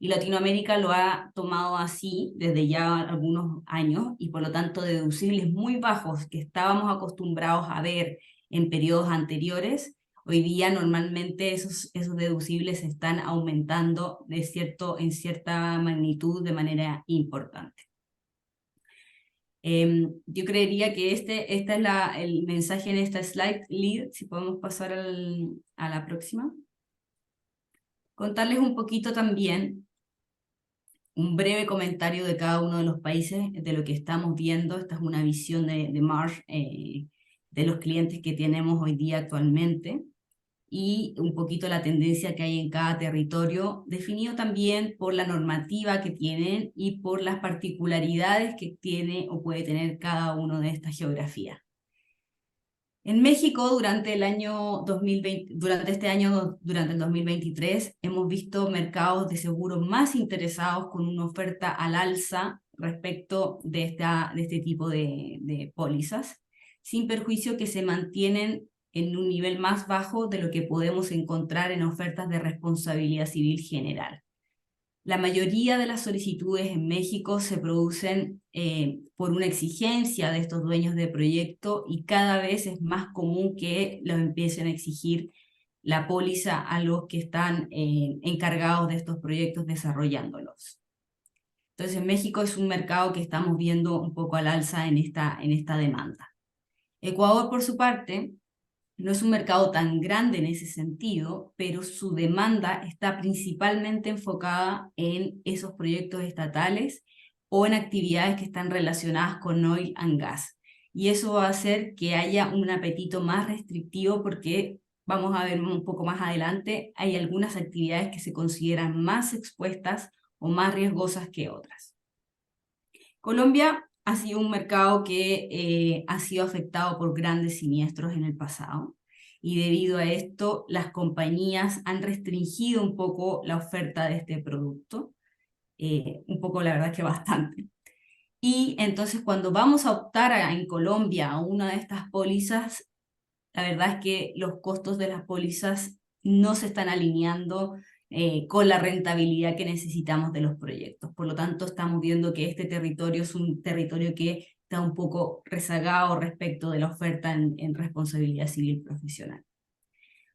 Y Latinoamérica lo ha tomado así desde ya algunos años y por lo tanto deducibles muy bajos que estábamos acostumbrados a ver en periodos anteriores, hoy día normalmente esos deducibles están aumentando en cierta magnitud de manera importante. Yo creería que este es el mensaje en esta slide, Lid, si podemos pasar a la próxima. Contarles un poquito también, un breve comentario de cada uno de los países, de lo que estamos viendo. Esta es una visión de Marsh, de los clientes que tenemos hoy día actualmente, y un poquito la tendencia que hay en cada territorio, definido también por la normativa que tienen y por las particularidades que tiene o puede tener cada uno de estas geografías. En México, durante el 2023, hemos visto mercados de seguros más interesados con una oferta al alza respecto de este tipo de pólizas, sin perjuicio que se mantienen en un nivel más bajo de lo que podemos encontrar en ofertas de responsabilidad civil general. La mayoría de las solicitudes en México se producen por una exigencia de estos dueños de proyecto y cada vez es más común que los empiecen a exigir la póliza a los que están encargados de estos proyectos desarrollándolos. Entonces en México es un mercado que estamos viendo un poco al alza en esta demanda. Ecuador, por su parte, no es un mercado tan grande en ese sentido, pero su demanda está principalmente enfocada en esos proyectos estatales o en actividades que están relacionadas con oil and gas. Y eso va a hacer que haya un apetito más restrictivo porque, vamos a ver un poco más adelante, hay algunas actividades que se consideran más expuestas o más riesgosas que otras. Colombia ha sido un mercado que ha sido afectado por grandes siniestros en el pasado y debido a esto las compañías han restringido un poco la oferta de este producto, un poco la verdad que bastante. Y entonces cuando vamos a optar en Colombia a una de estas pólizas, la verdad es que los costos de las pólizas no se están alineando con la rentabilidad que necesitamos de los proyectos. Por lo tanto, estamos viendo que este territorio es un territorio que está un poco rezagado respecto de la oferta en responsabilidad civil profesional.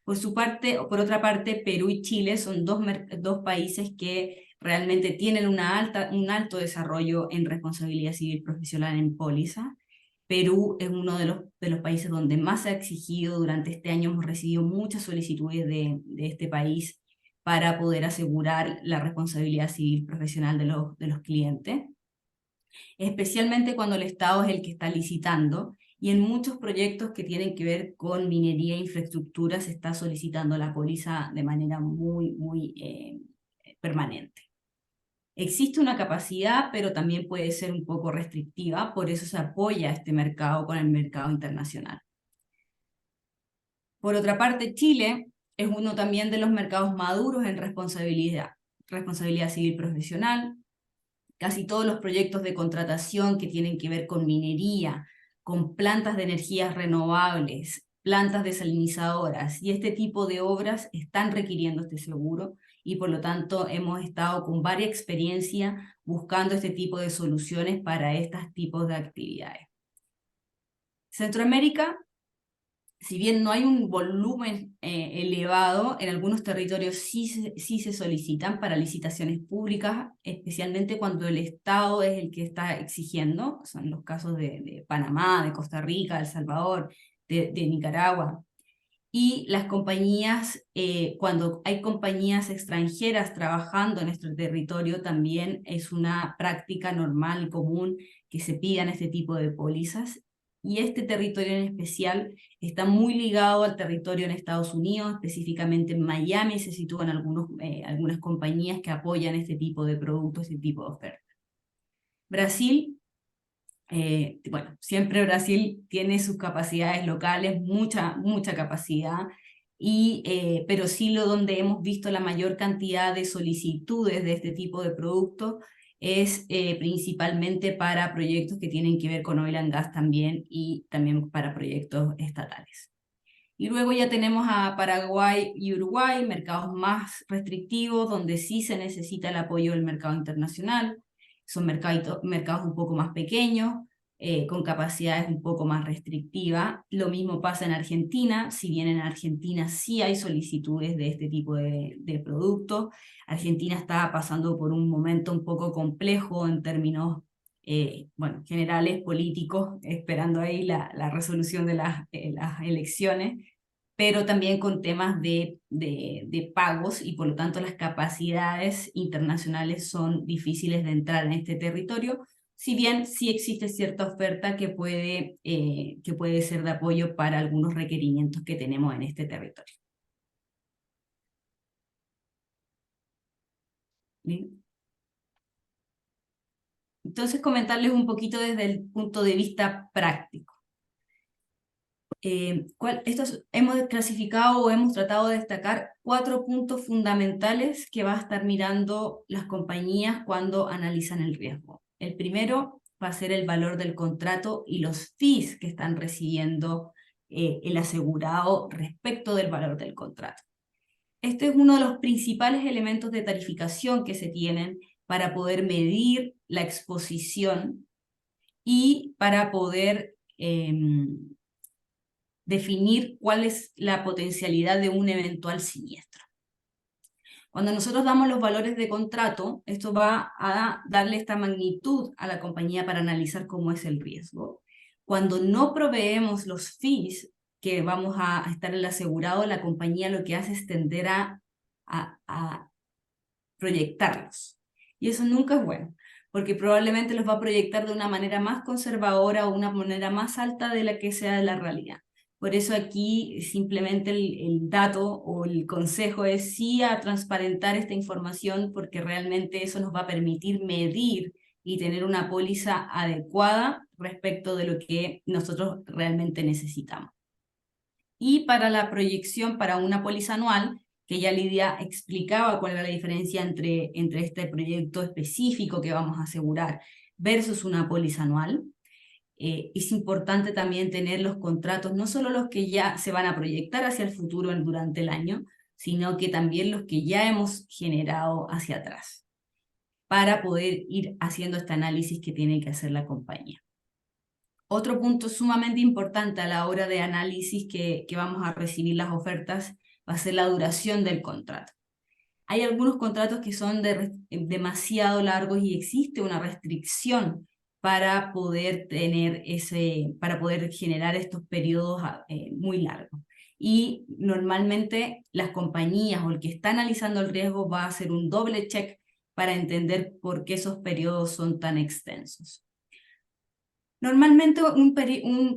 Por otra parte, Perú y Chile son dos países que realmente tienen un alto desarrollo en responsabilidad civil profesional en póliza. Perú es uno de los países donde más se ha exigido. Durante este año hemos recibido muchas solicitudes de este país para poder asegurar la responsabilidad civil profesional de los clientes, especialmente cuando el Estado es el que está licitando, y en muchos proyectos que tienen que ver con minería e infraestructura se está solicitando la póliza de manera muy permanente. Existe una capacidad, pero también puede ser un poco restrictiva, por eso se apoya este mercado con el mercado internacional. Por otra parte, Chile es uno también de los mercados maduros en responsabilidad civil profesional. Casi todos los proyectos de contratación que tienen que ver con minería, con plantas de energías renovables, plantas desalinizadoras y este tipo de obras están requiriendo este seguro y por lo tanto hemos estado con varias experiencias buscando este tipo de soluciones para estos tipos de actividades. Centroamérica, si bien no hay un volumen elevado, en algunos territorios sí se solicitan para licitaciones públicas, especialmente cuando el Estado es el que está exigiendo, son los casos de Panamá, de Costa Rica, de El Salvador, de Nicaragua. Y las compañías, cuando hay compañías extranjeras trabajando en nuestro territorio, también es una práctica normal, común, que se pidan este tipo de pólizas. Y este territorio en especial está muy ligado al territorio en Estados Unidos, específicamente en Miami se sitúan algunas compañías que apoyan este tipo de productos, este tipo de ofertas. Brasil, bueno, siempre Brasil tiene sus capacidades locales, mucha capacidad, pero sí donde hemos visto la mayor cantidad de solicitudes de este tipo de productos es principalmente para proyectos que tienen que ver con oil and gas también y también para proyectos estatales. Y luego ya tenemos a Paraguay y Uruguay, mercados más restrictivos, donde sí se necesita el apoyo del mercado internacional. Son mercados un poco más pequeños, con capacidades un poco más restrictivas. Lo mismo pasa en Argentina, si bien en Argentina sí hay solicitudes de este tipo de productos. Argentina está pasando por un momento un poco complejo en términos generales, políticos, esperando ahí la resolución de las elecciones, pero también con temas de pagos y por lo tanto las capacidades internacionales son difíciles de entrar en este territorio, si bien sí existe cierta oferta que puede ser de apoyo para algunos requerimientos que tenemos en este territorio. ¿Bien? Entonces, comentarles un poquito desde el punto de vista práctico. Hemos clasificado o hemos tratado de destacar 4 puntos fundamentales que va a estar mirando las compañías cuando analizan el riesgo. El primero va a ser el valor del contrato y los fees que están recibiendo el asegurado respecto del valor del contrato. este es uno de los principales elementos de tarificación que se tienen para poder medir la exposición y para poder definir cuál es la potencialidad de un eventual siniestro. Cuando nosotros damos los valores de contrato, esto va a darle esta magnitud a la compañía para analizar cómo es el riesgo. Cuando no proveemos los fees que vamos a estar en el asegurado, la compañía lo que hace es tender a proyectarlos. Y eso nunca es bueno, porque probablemente los va a proyectar de una manera más conservadora o una manera más alta de la que sea la realidad. Por eso aquí simplemente el dato o el consejo es sí a transparentar esta información, porque realmente eso nos va a permitir medir y tener una póliza adecuada respecto de lo que nosotros realmente necesitamos. Y para la proyección para una póliza anual, que ya Lidia explicaba cuál era la diferencia entre este proyecto específico que vamos a asegurar versus una póliza anual. Es importante también tener los contratos, no solo los que ya se van a proyectar hacia el futuro durante el año, sino que también los que ya hemos generado hacia atrás, para poder ir haciendo este análisis que tiene que hacer la compañía. Otro punto sumamente importante a la hora de análisis que vamos a recibir las ofertas va a ser la duración del contrato. Hay algunos contratos que son demasiado largos y existe una restricción para poder generar estos periodos muy largos. Y normalmente las compañías o el que está analizando el riesgo va a hacer un doble check para entender por qué esos periodos son tan extensos. Normalmente,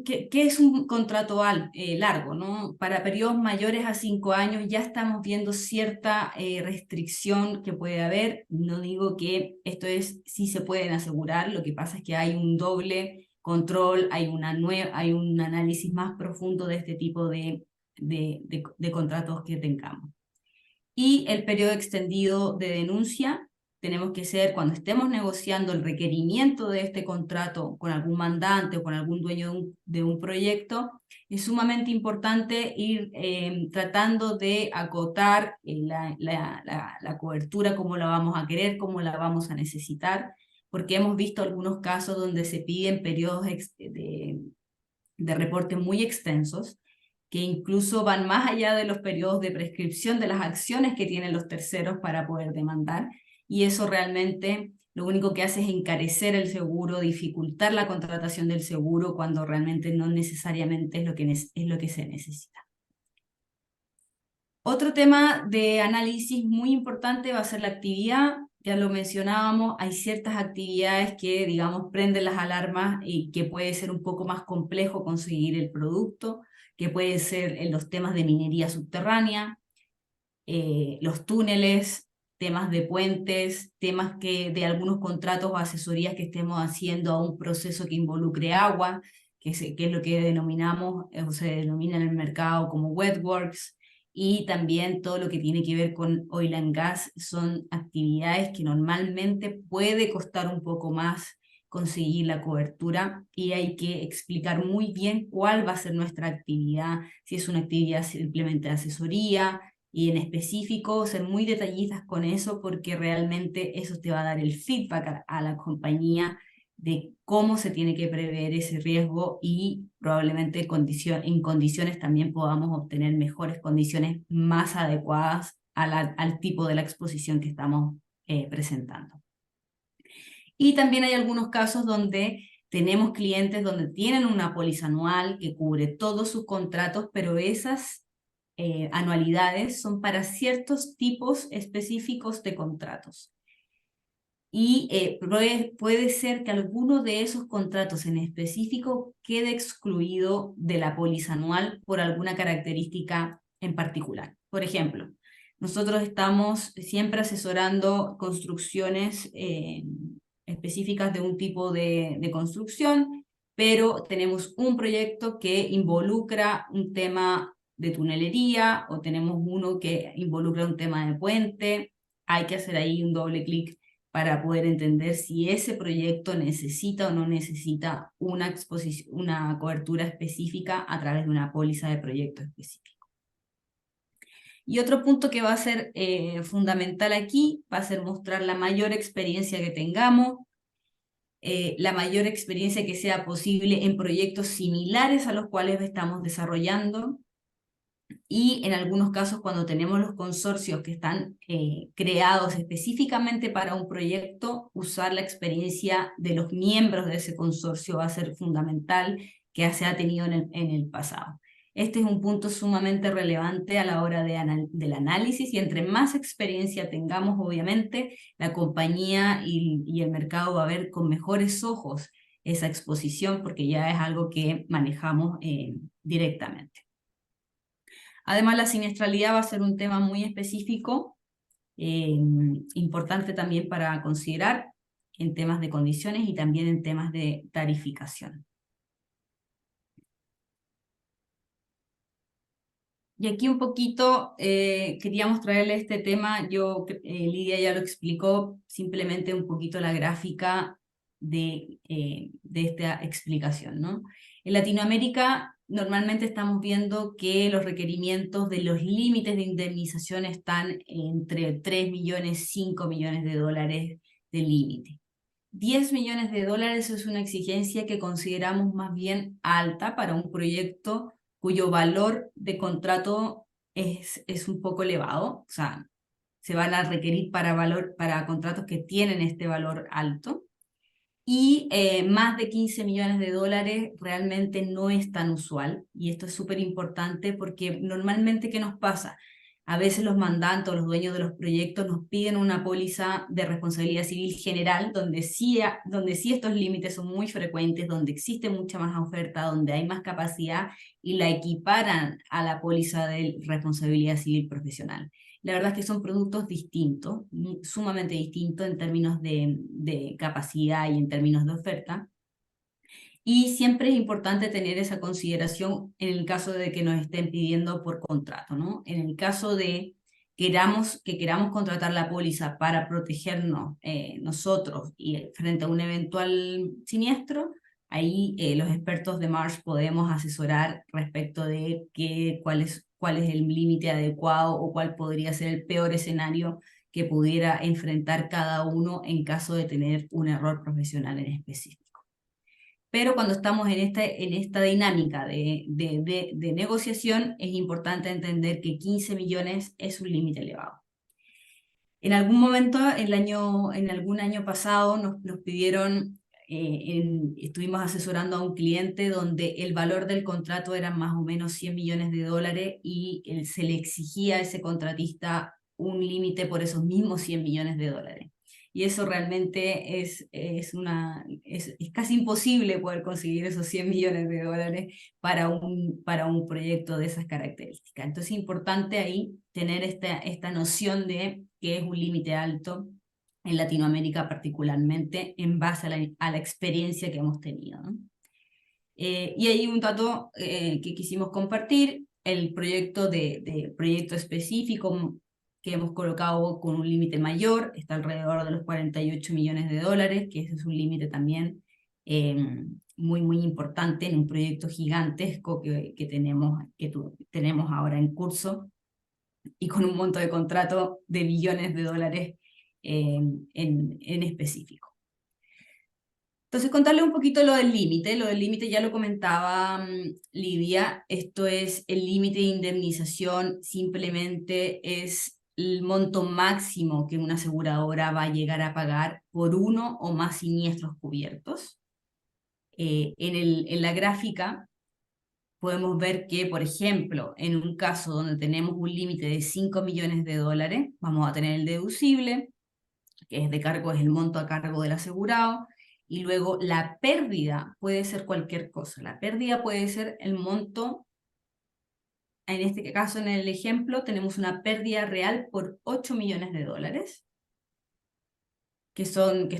¿qué es un contrato largo, ¿no? Para periodos mayores a 5 años ya estamos viendo cierta restricción que puede haber. No digo que esto sí se pueden asegurar, lo que pasa es que hay un doble control, hay un análisis más profundo de este tipo de contratos que tengamos. Y el periodo extendido de denuncia. Tenemos que ser, cuando estemos negociando el requerimiento de este contrato con algún mandante o con algún dueño de un proyecto, es sumamente importante ir tratando de acotar la cobertura, cómo la vamos a querer, cómo la vamos a necesitar, porque hemos visto algunos casos donde se piden periodos de reporte muy extensos, que incluso van más allá de los periodos de prescripción de las acciones que tienen los terceros para poder demandar. Y eso realmente lo único que hace es encarecer el seguro, dificultar la contratación del seguro cuando realmente no necesariamente es lo que se necesita. Otro tema de análisis muy importante va a ser la actividad. Ya lo mencionábamos, hay ciertas actividades que, digamos, prenden las alarmas y que puede ser un poco más complejo conseguir el producto, que puede ser en los temas de minería subterránea, los túneles, temas de puentes, temas de algunos contratos o asesorías que estemos haciendo a un proceso que involucre agua, que es lo que denominamos o se denomina en el mercado como wet works, y también todo lo que tiene que ver con oil and gas. Son actividades que normalmente puede costar un poco más conseguir la cobertura y hay que explicar muy bien cuál va a ser nuestra actividad, si es una actividad simplemente de asesoría, y en específico ser muy detallistas con eso, porque realmente eso te va a dar el feedback a la compañía de cómo se tiene que prever ese riesgo y probablemente en condiciones también podamos obtener mejores condiciones más adecuadas al tipo de la exposición que estamos presentando. Y también hay algunos casos donde tenemos clientes donde tienen una póliza anual que cubre todos sus contratos, pero esas anualidades son para ciertos tipos específicos de contratos. Y puede ser que alguno de esos contratos en específico quede excluido de la póliza anual por alguna característica en particular. Por ejemplo, nosotros estamos siempre asesorando construcciones específicas de un tipo de construcción, pero tenemos un proyecto que involucra un tema de tunelería o tenemos uno que involucra un tema de puente. Hay que hacer ahí un doble clic para poder entender si ese proyecto necesita o no necesita una cobertura específica a través de una póliza de proyecto específico. Y otro punto que va a ser fundamental aquí, va a ser mostrar la mayor experiencia que tengamos, la mayor experiencia que sea posible en proyectos similares a los cuales estamos desarrollando, y en algunos casos cuando tenemos los consorcios que están creados específicamente para un proyecto, usar la experiencia de los miembros de ese consorcio va a ser fundamental, que se ha tenido en el pasado. Este es un punto sumamente relevante a la hora del análisis, y entre más experiencia tengamos, obviamente, la compañía y el mercado va a ver con mejores ojos esa exposición, porque ya es algo que manejamos directamente. Además, la siniestralidad va a ser un tema muy específico, importante también para considerar en temas de condiciones y también en temas de tarificación. Y aquí un poquito queríamos traerle este tema. Lidia ya lo explicó, simplemente un poquito la gráfica de esta explicación, ¿no? En Latinoamérica normalmente estamos viendo que los requerimientos de los límites de indemnización están entre 3 millones, 5 millones de dólares de límite. 10 millones de dólares es una exigencia que consideramos más bien alta para un proyecto cuyo valor de contrato es un poco elevado. O sea, se van a requerir para contratos que tienen este valor alto. Y más de 15 millones de dólares realmente no es tan usual, y esto es súper importante porque normalmente, ¿qué nos pasa? A veces los mandantes o los dueños de los proyectos nos piden una póliza de responsabilidad civil general, donde sí estos límites son muy frecuentes, donde existe mucha más oferta, donde hay más capacidad, y la equiparan a la póliza de responsabilidad civil profesional. La verdad es que son productos distintos, sumamente distintos en términos de capacidad y en términos de oferta. Y siempre es importante tener esa consideración en el caso de que nos estén pidiendo por contrato, ¿no? En el caso de que queramos contratar la póliza para protegernos nosotros y frente a un eventual siniestro, ahí los expertos de Marsh podemos asesorar respecto de cuál es el límite adecuado o cuál podría ser el peor escenario que pudiera enfrentar cada uno en caso de tener un error profesional en específico. Pero cuando estamos en esta dinámica de negociación, es importante entender que 15 millones es un límite elevado. En algún momento, en algún año pasado, nos pidieron, estuvimos asesorando a un cliente donde el valor del contrato era más o menos 100 millones de dólares, y se le exigía a ese contratista un límite por esos mismos 100 millones de dólares. Y eso realmente es casi imposible poder conseguir esos 100 millones de dólares para un proyecto de esas características. Entonces es importante ahí tener esta noción de que es un límite alto en Latinoamérica, particularmente en base a la experiencia que hemos tenido, ¿no? Y hay un dato que quisimos compartir, el proyecto proyecto específico que hemos colocado con un límite mayor, está alrededor de los 48 millones de dólares, que ese es un límite también muy, muy importante en un proyecto gigantesco que tenemos ahora en curso, y con un monto de contrato de billones de dólares en específico. Entonces, contarle un poquito lo del límite ya lo comentaba Lidia. Esto es el límite de indemnización, simplemente es el monto máximo que una aseguradora va a llegar a pagar por uno o más siniestros cubiertos. En la gráfica podemos ver que, por ejemplo, en un caso donde tenemos un límite de 5 millones de dólares, vamos a tener el deducible, que es el monto a cargo del asegurado, y luego la pérdida puede ser cualquier cosa. La pérdida puede ser el monto, en este caso, en el ejemplo, tenemos una pérdida real por 8 millones de dólares, que puede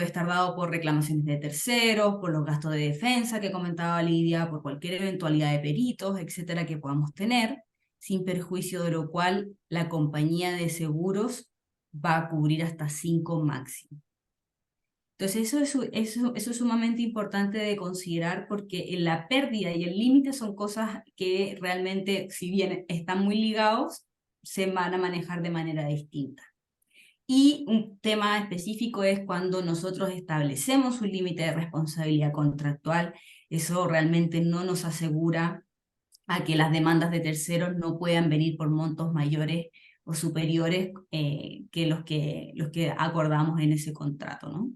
estar dado por reclamaciones de terceros, por los gastos de defensa que comentaba Lidia, por cualquier eventualidad de peritos, etcétera, que podamos tener, sin perjuicio de lo cual la compañía de seguros va a cubrir hasta 5 máximo. Entonces eso es sumamente importante de considerar, porque la pérdida y el límite son cosas que realmente, si bien están muy ligados, se van a manejar de manera distinta. Y un tema específico es cuando nosotros establecemos un límite de responsabilidad contractual. Eso realmente no nos asegura a que las demandas de terceros no puedan venir por montos mayores o superiores que los que acordamos en ese contrato, ¿no?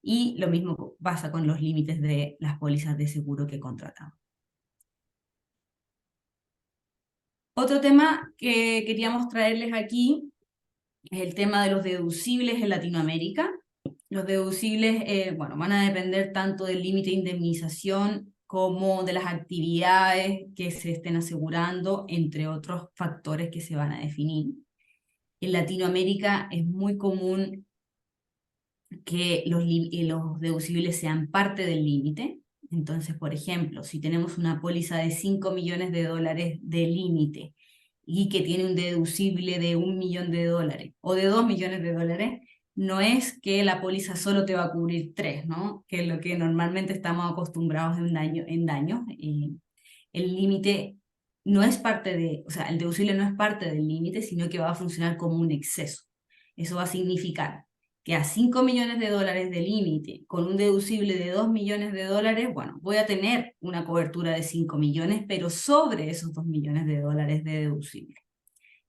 Y lo mismo pasa con los límites de las pólizas de seguro que contratamos. Otro tema que queríamos traerles aquí es el tema de los deducibles en Latinoamérica. Los deducibles, bueno, van a depender tanto del límite de indemnización como de las actividades que se estén asegurando, entre otros factores que se van a definir. En Latinoamérica es muy común que los deducibles sean parte del límite. Entonces, por ejemplo, si tenemos una póliza de 5 millones de dólares de límite y que tiene un deducible de 1 millón de dólares o de 2 millones de dólares, no es que la póliza solo te va a cubrir 3, ¿no? Que es lo que normalmente estamos acostumbrados en daños. El límite no es parte de, o sea, el deducible no es parte del límite, sino que va a funcionar como un exceso. Eso va a significar que a 5 millones de dólares de límite, con un deducible de 2 millones de dólares, bueno, voy a tener una cobertura de 5 millones, pero sobre esos 2 millones de dólares de deducible.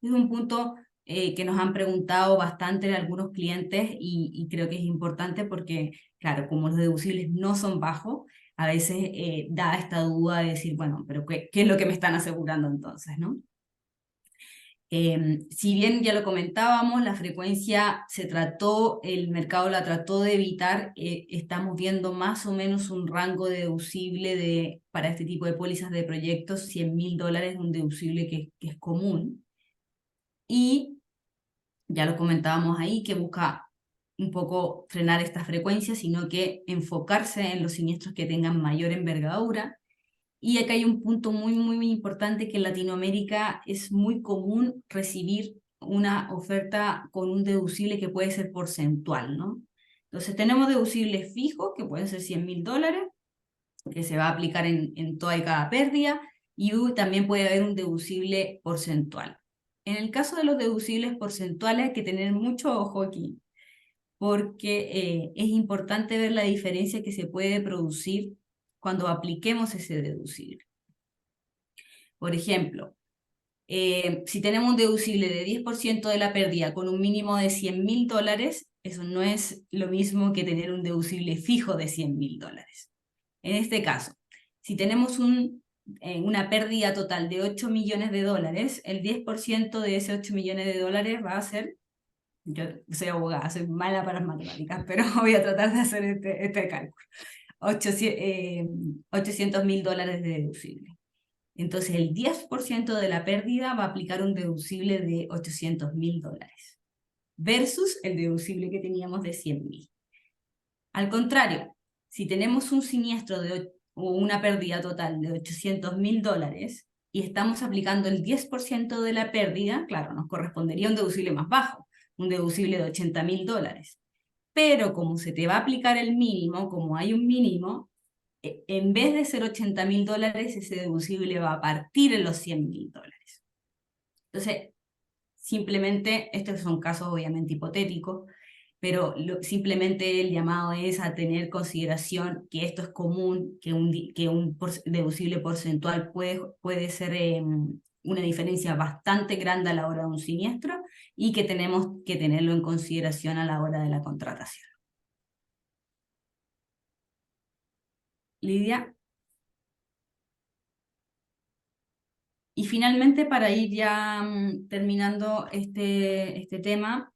Es un punto que nos han preguntado bastante algunos clientes y creo que es importante porque, claro, como los deducibles no son bajos, a veces da esta duda de decir, bueno, pero ¿qué es lo que me están asegurando entonces, no? Si bien ya lo comentábamos, la frecuencia el mercado la trató de evitar, estamos viendo más o menos un rango de deducible para este tipo de pólizas de proyectos, $100.000, un deducible que es común. Y ya lo comentábamos ahí, que busca un poco frenar esta frecuencia, sino que enfocarse en los siniestros que tengan mayor envergadura. Y acá hay un punto muy, muy, muy importante, que en Latinoamérica es muy común recibir una oferta con un deducible que puede ser porcentual, ¿no? Entonces tenemos deducibles fijos, que pueden ser $100.000, que se va a aplicar en toda y cada pérdida, y también puede haber un deducible porcentual. En el caso de los deducibles porcentuales hay que tener mucho ojo aquí, porque es importante ver la diferencia que se puede producir cuando apliquemos ese deducible. Por ejemplo, si tenemos un deducible de 10% de la pérdida con un mínimo de $100.000, eso no es lo mismo que tener un deducible fijo de $100.000. En este caso, si tenemos una pérdida total de 8 millones de dólares, el 10% de ese 8 millones de dólares va a ser, yo soy abogada, soy mala para las matemáticas, pero voy a tratar de hacer este cálculo, $800.000 de deducible. Entonces el 10% de la pérdida va a aplicar un deducible de $800.000 versus el deducible que teníamos de 100.000. Al contrario, si tenemos un siniestro o una pérdida total de $800.000 y estamos aplicando el 10% de la pérdida, claro, nos correspondería un deducible más bajo, un deducible de $80.000. Pero como se te va a aplicar el mínimo, como hay un mínimo, en vez de ser $80.000, ese deducible va a partir en los $100.000. Entonces, simplemente, estos son casos obviamente hipotéticos, pero simplemente el llamado es a tener consideración que esto es común, que un deducible porcentual puede ser una diferencia bastante grande a la hora de un siniestro y que tenemos que tenerlo en consideración a la hora de la contratación. Lidia. Y finalmente, para ir ya terminando este tema,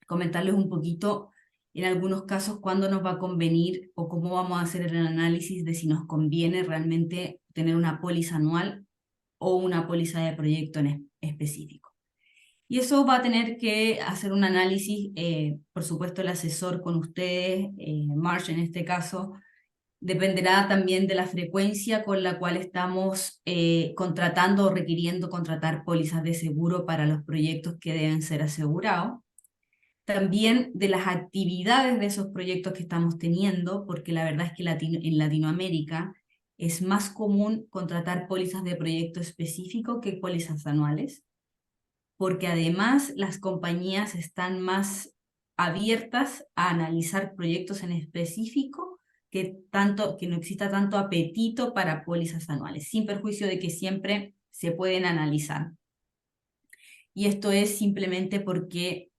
comentarles un poquito en algunos casos cuándo nos va a convenir o cómo vamos a hacer el análisis de si nos conviene realmente tener una póliza anual o una póliza de proyecto en específico. Y eso va a tener que hacer un análisis, por supuesto el asesor con ustedes, Marsh en este caso. Dependerá también de la frecuencia con la cual estamos contratando o requiriendo contratar pólizas de seguro para los proyectos que deben ser asegurados. también de las actividades de esos proyectos que estamos teniendo, porque la verdad es que en Latinoamérica es más común contratar pólizas de proyecto específico que pólizas anuales, porque además las compañías están más abiertas a analizar proyectos en específico que no exista tanto apetito para pólizas anuales, sin perjuicio de que siempre se pueden analizar. Y esto es simplemente porque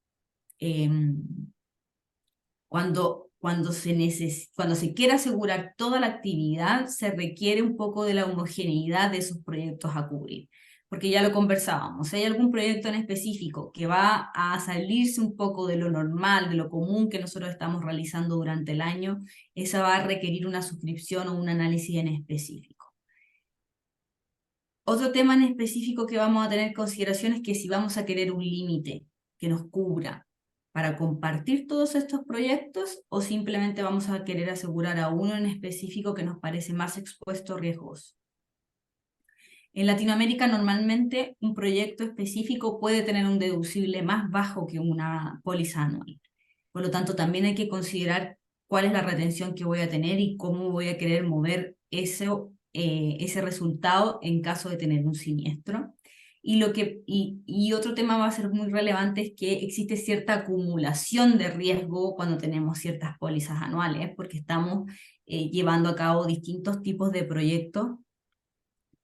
cuando se quiere asegurar toda la actividad, se requiere un poco de la homogeneidad de esos proyectos a cubrir. Porque ya lo conversábamos, si hay algún proyecto en específico que va a salirse un poco de lo normal, de lo común que nosotros estamos realizando durante el año, esa va a requerir una suscripción o un análisis en específico. Otro tema en específico que vamos a tener en consideración es que si vamos a querer un límite que nos cubra para compartir todos estos proyectos o simplemente vamos a querer asegurar a uno en específico que nos parece más expuesto a riesgos. En Latinoamérica normalmente un proyecto específico puede tener un deducible más bajo que una póliza anual. Por lo tanto, también hay que considerar cuál es la retención que voy a tener y cómo voy a querer mover ese resultado en caso de tener un siniestro. Y otro tema va a ser muy relevante es que existe cierta acumulación de riesgo cuando tenemos ciertas pólizas anuales, porque estamos llevando a cabo distintos tipos de proyectos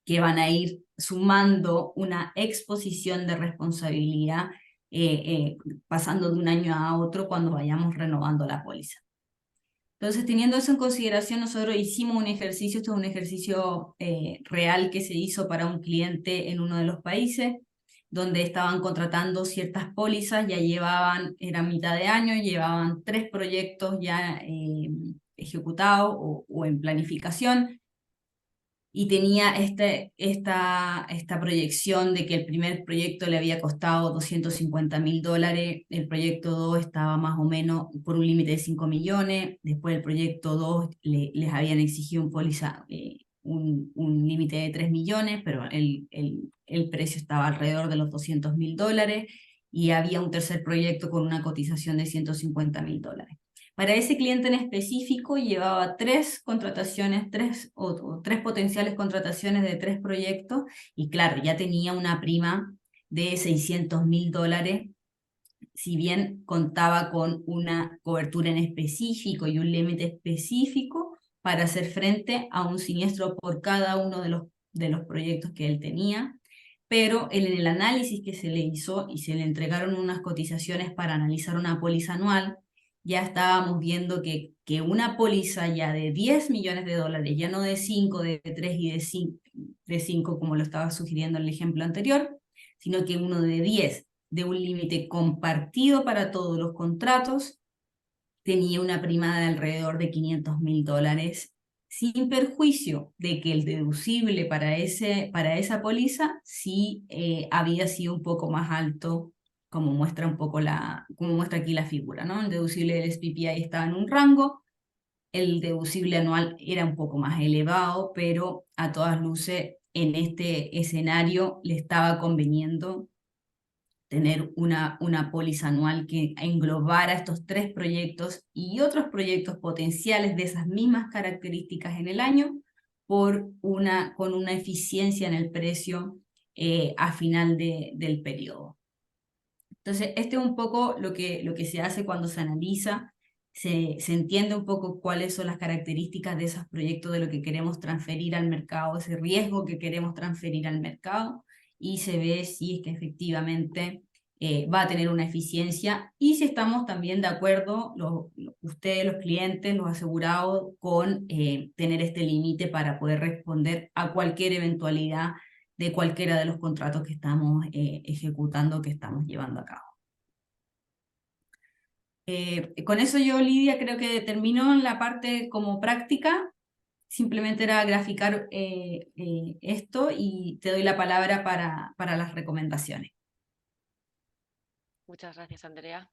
que van a ir sumando una exposición de responsabilidad pasando de un año a otro cuando vayamos renovando la póliza. Entonces, teniendo eso en consideración, nosotros hicimos un ejercicio, esto es un ejercicio real que se hizo para un cliente en uno de los países, donde estaban contratando ciertas pólizas, ya era mitad de año, llevaban 3 proyectos ya ejecutados o en planificación, y tenía esta proyección de que el primer proyecto le había costado $250.000, el proyecto 2 estaba más o menos por un límite de 5 millones, después el proyecto 2 les habían exigido un límite de 3 millones, pero el precio estaba alrededor de los $200.000, y había un tercer proyecto con una cotización de $150.000. Para ese cliente en específico llevaba 3 contrataciones, 3 potenciales contrataciones de 3 proyectos, y claro, ya tenía una prima de $600.000, si bien contaba con una cobertura en específico y un límite específico para hacer frente a un siniestro por cada uno de los proyectos que él tenía. Pero en el análisis que se le hizo y se le entregaron unas cotizaciones para analizar una póliza anual, ya estábamos viendo que una póliza ya de $10 millones, ya no de 5, de 3 y de 5 como lo estaba sugiriendo en el ejemplo anterior, sino que uno de 10, de un límite compartido para todos los contratos, tenía una prima de alrededor de $500.000, sin perjuicio de que el deducible para esa póliza sí había sido un poco más alto, como muestra aquí la figura, ¿no? El deducible del SPPI estaba en un rango, el deducible anual era un poco más elevado, pero a todas luces en este escenario le estaba conveniendo tener una póliza anual que englobara estos 3 proyectos y otros proyectos potenciales de esas mismas características en el año con una eficiencia en el precio a final del periodo. Entonces, este es un poco lo que se hace cuando se analiza, se entiende un poco cuáles son las características de esos proyectos, de lo que queremos transferir al mercado, ese riesgo que queremos transferir al mercado, y se ve si es que efectivamente va a tener una eficiencia y si estamos también de acuerdo, ustedes, los clientes, los asegurados, con tener este límite para poder responder a cualquier eventualidad de cualquiera de los contratos que estamos ejecutando, que estamos llevando a cabo. Con eso yo, Lidia, creo que termino la parte como práctica. Simplemente era graficar esto y te doy la palabra para las recomendaciones. Muchas gracias, Andrea.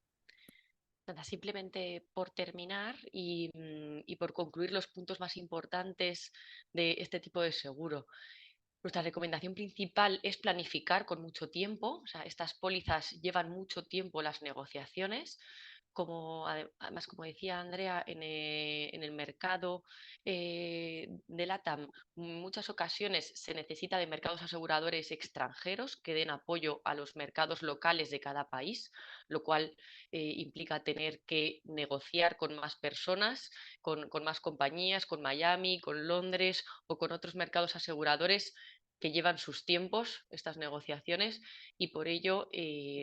Nada, simplemente por terminar y por concluir los puntos más importantes de este tipo de seguro. Nuestra recomendación principal es planificar con mucho tiempo. O sea, estas pólizas llevan mucho tiempo las negociaciones. Además, como decía Andrea, en el mercado de LATAM, en muchas ocasiones se necesita de mercados aseguradores extranjeros que den apoyo a los mercados locales de cada país, lo cual implica tener que negociar con más personas, con más compañías, con Miami, con Londres o con otros mercados aseguradores que llevan sus tiempos estas negociaciones, y por ello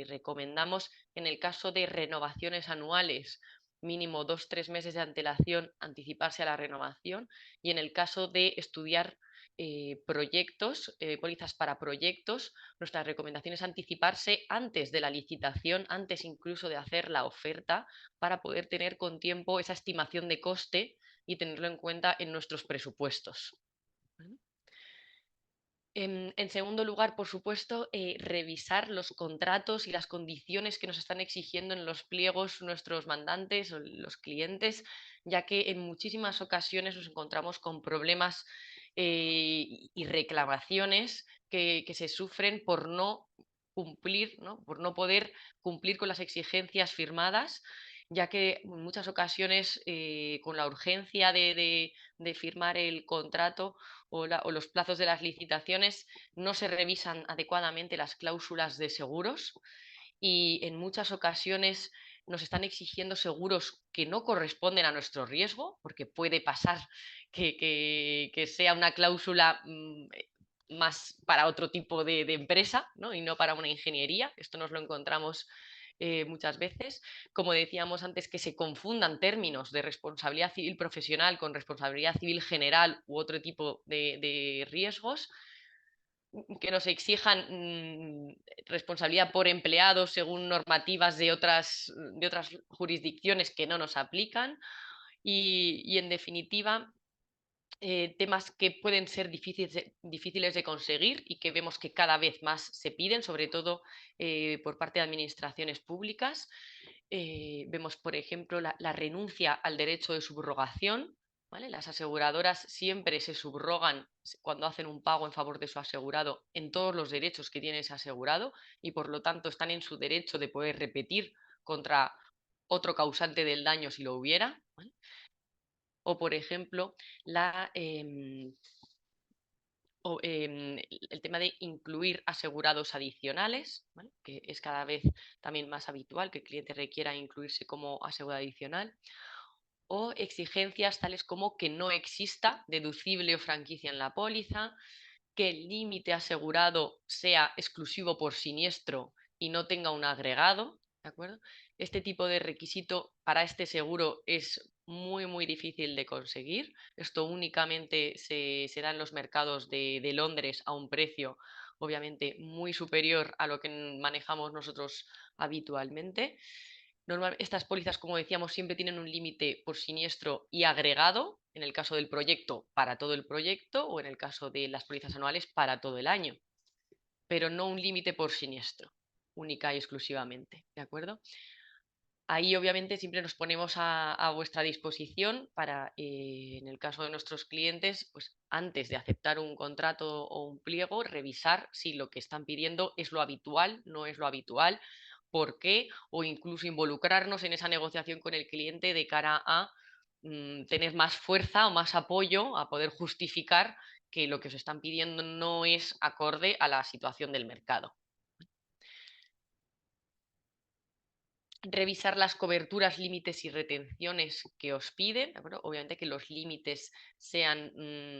recomendamos, en el caso de renovaciones anuales, mínimo 2-3 meses de antelación, anticiparse a la renovación, y en el caso de estudiar proyectos, pólizas para proyectos, nuestra recomendación es anticiparse antes de la licitación, antes incluso de hacer la oferta, para poder tener con tiempo esa estimación de coste y tenerlo en cuenta en nuestros presupuestos. En segundo lugar, por supuesto, revisar los contratos y las condiciones que nos están exigiendo en los pliegos nuestros mandantes o los clientes, ya que en muchísimas ocasiones nos encontramos con problemas y reclamaciones que se sufren por no cumplir, ¿no? Por no poder cumplir con las exigencias firmadas, ya que en muchas ocasiones con la urgencia de firmar el contrato o los plazos de las licitaciones no se revisan adecuadamente las cláusulas de seguros, y en muchas ocasiones nos están exigiendo seguros que no corresponden a nuestro riesgo, porque puede pasar que sea una cláusula más para otro tipo de empresa, ¿no? Y no para una ingeniería. Esto nos lo encontramos muchas veces. Como decíamos antes, que se confundan términos de responsabilidad civil profesional con responsabilidad civil general u otro tipo de riesgos, que nos exijan responsabilidad por empleados según normativas de otras jurisdicciones que no nos aplican, y en definitiva temas que pueden ser difíciles de conseguir y que vemos que cada vez más se piden, sobre todo por parte de administraciones públicas. Vemos, por ejemplo, la renuncia al derecho de subrogación, ¿vale? Las aseguradoras siempre se subrogan cuando hacen un pago en favor de su asegurado en todos los derechos que tiene ese asegurado, y por lo tanto están en su derecho de poder repetir contra otro causante del daño si lo hubiera, ¿vale? O, por ejemplo, el tema de incluir asegurados adicionales, ¿vale? Que es cada vez también más habitual que el cliente requiera incluirse como asegurado adicional, o exigencias tales como que no exista deducible o franquicia en la póliza, que el límite asegurado sea exclusivo por siniestro y no tenga un agregado, ¿de acuerdo? Este tipo de requisito para este seguro es muy difícil de conseguir. Esto únicamente se da en los mercados de Londres a un precio obviamente muy superior a lo que manejamos nosotros habitualmente. Estas pólizas, como decíamos, siempre tienen un límite por siniestro y agregado, en el caso del proyecto para todo el proyecto, o en el caso de las pólizas anuales para todo el año, pero no un límite por siniestro, única y exclusivamente, ¿de acuerdo? Ahí obviamente siempre nos ponemos a vuestra disposición para, en el caso de nuestros clientes, pues antes de aceptar un contrato o un pliego, revisar si lo que están pidiendo es lo habitual, no es lo habitual, por qué, o incluso involucrarnos en esa negociación con el cliente de cara a tener más fuerza o más apoyo a poder justificar que lo que os están pidiendo no es acorde a la situación del mercado. Revisar las coberturas, límites y retenciones que os piden, ¿de acuerdo? Obviamente que los límites sean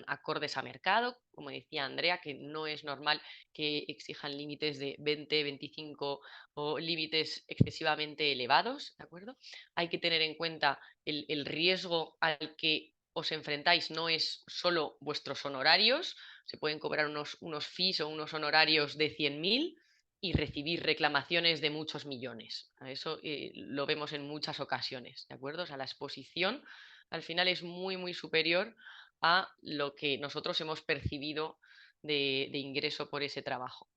acordes a mercado, como decía Andrea, que no es normal que exijan límites de 20, 25 o límites excesivamente elevados, ¿de acuerdo? Hay que tener en cuenta el riesgo al que os enfrentáis, no es solo vuestros honorarios, se pueden cobrar unos fees o unos honorarios de 100.000 y recibir reclamaciones de muchos millones. Eso lo vemos en muchas ocasiones, ¿de acuerdo? O sea, la exposición al final es muy superior a lo que nosotros hemos percibido de ingreso por ese trabajo.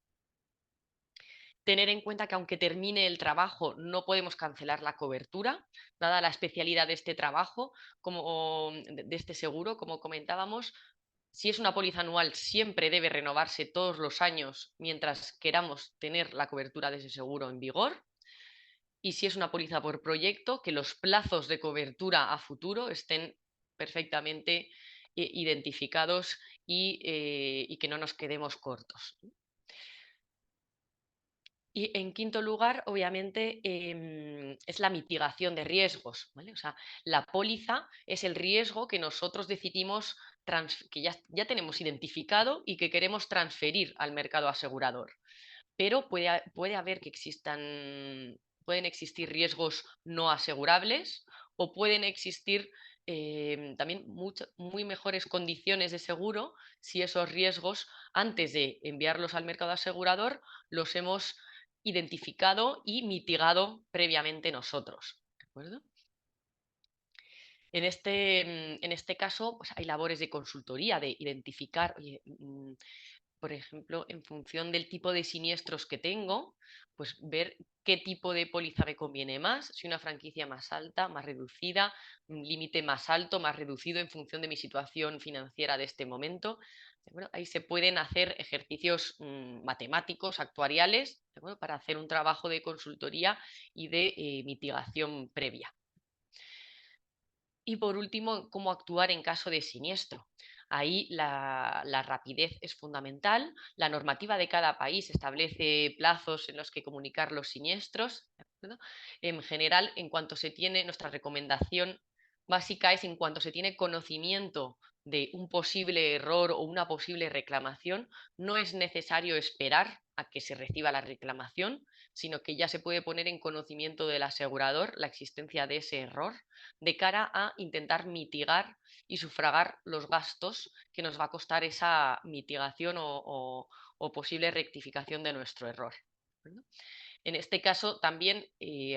Tener en cuenta que aunque termine el trabajo no podemos cancelar la cobertura, dada la especialidad de este trabajo, de este seguro, como comentábamos. Si es una póliza anual, siempre debe renovarse todos los años mientras queramos tener la cobertura de ese seguro en vigor. Y si es una póliza por proyecto, que los plazos de cobertura a futuro estén perfectamente identificados y que no nos quedemos cortos. Y en quinto lugar, obviamente, es la mitigación de riesgos, ¿vale? O sea, la póliza es el riesgo que nosotros decidimos, que ya tenemos identificado y que queremos transferir al mercado asegurador. Pero puede haber que pueden existir riesgos no asegurables o pueden existir también muy mejores condiciones de seguro si esos riesgos, antes de enviarlos al mercado asegurador, los hemos identificado y mitigado previamente nosotros. ¿De acuerdo? En este caso, pues hay labores de consultoría, de identificar, oye, por ejemplo, en función del tipo de siniestros que tengo, pues ver qué tipo de póliza me conviene más, si una franquicia más alta, más reducida, un límite más alto, más reducido en función de mi situación financiera de este momento. Bueno, ahí se pueden hacer ejercicios matemáticos, actuariales, para hacer un trabajo de consultoría y de mitigación previa. Y por último, cómo actuar en caso de siniestro. Ahí la rapidez es fundamental. La normativa de cada país establece plazos en los que comunicar los siniestros. ¿De acuerdo? En general, en cuanto se tiene, nuestra recomendación básica es en cuanto se tiene conocimiento de un posible error o una posible reclamación, no es necesario esperar a que se reciba la reclamación, sino que ya se puede poner en conocimiento del asegurador la existencia de ese error de cara a intentar mitigar y sufragar los gastos que nos va a costar esa mitigación o posible rectificación de nuestro error. En este caso, también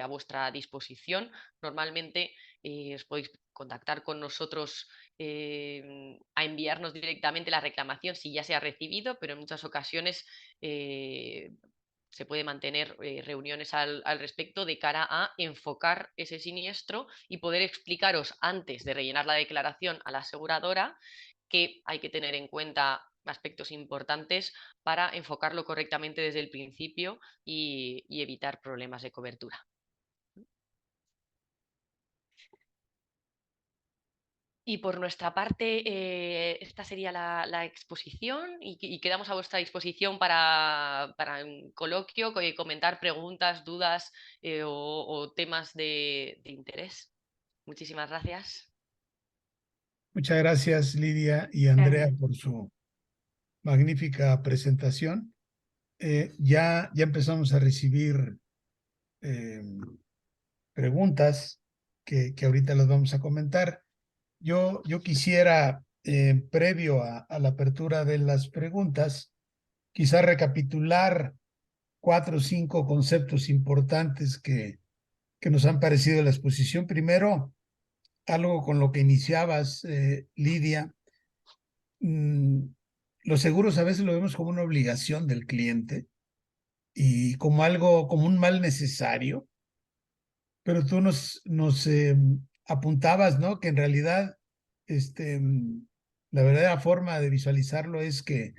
a vuestra disposición, normalmente os podéis contactar con nosotros a enviarnos directamente la reclamación si ya se ha recibido, pero en muchas ocasiones se puede mantener reuniones al respecto de cara a enfocar ese siniestro y poder explicaros antes de rellenar la declaración a la aseguradora que hay que tener en cuenta aspectos importantes para enfocarlo correctamente desde el principio y evitar problemas de cobertura. Y por nuestra parte, esta sería la exposición y quedamos a vuestra disposición para un coloquio, comentar preguntas, dudas o temas de interés. Muchísimas gracias. Muchas gracias, Lidia y Andrea, por su magnífica presentación. Ya empezamos a recibir preguntas que ahorita las vamos a comentar. Yo quisiera, previo a la apertura de las preguntas, quizá recapitular 4 o 5 conceptos importantes que nos han parecido en la exposición. Primero, algo con lo que iniciabas, Lidia. Los seguros a veces lo vemos como una obligación del cliente y como algo, como un mal necesario, pero tú nos apuntabas, ¿no? Que en realidad la verdadera forma de visualizarlo es que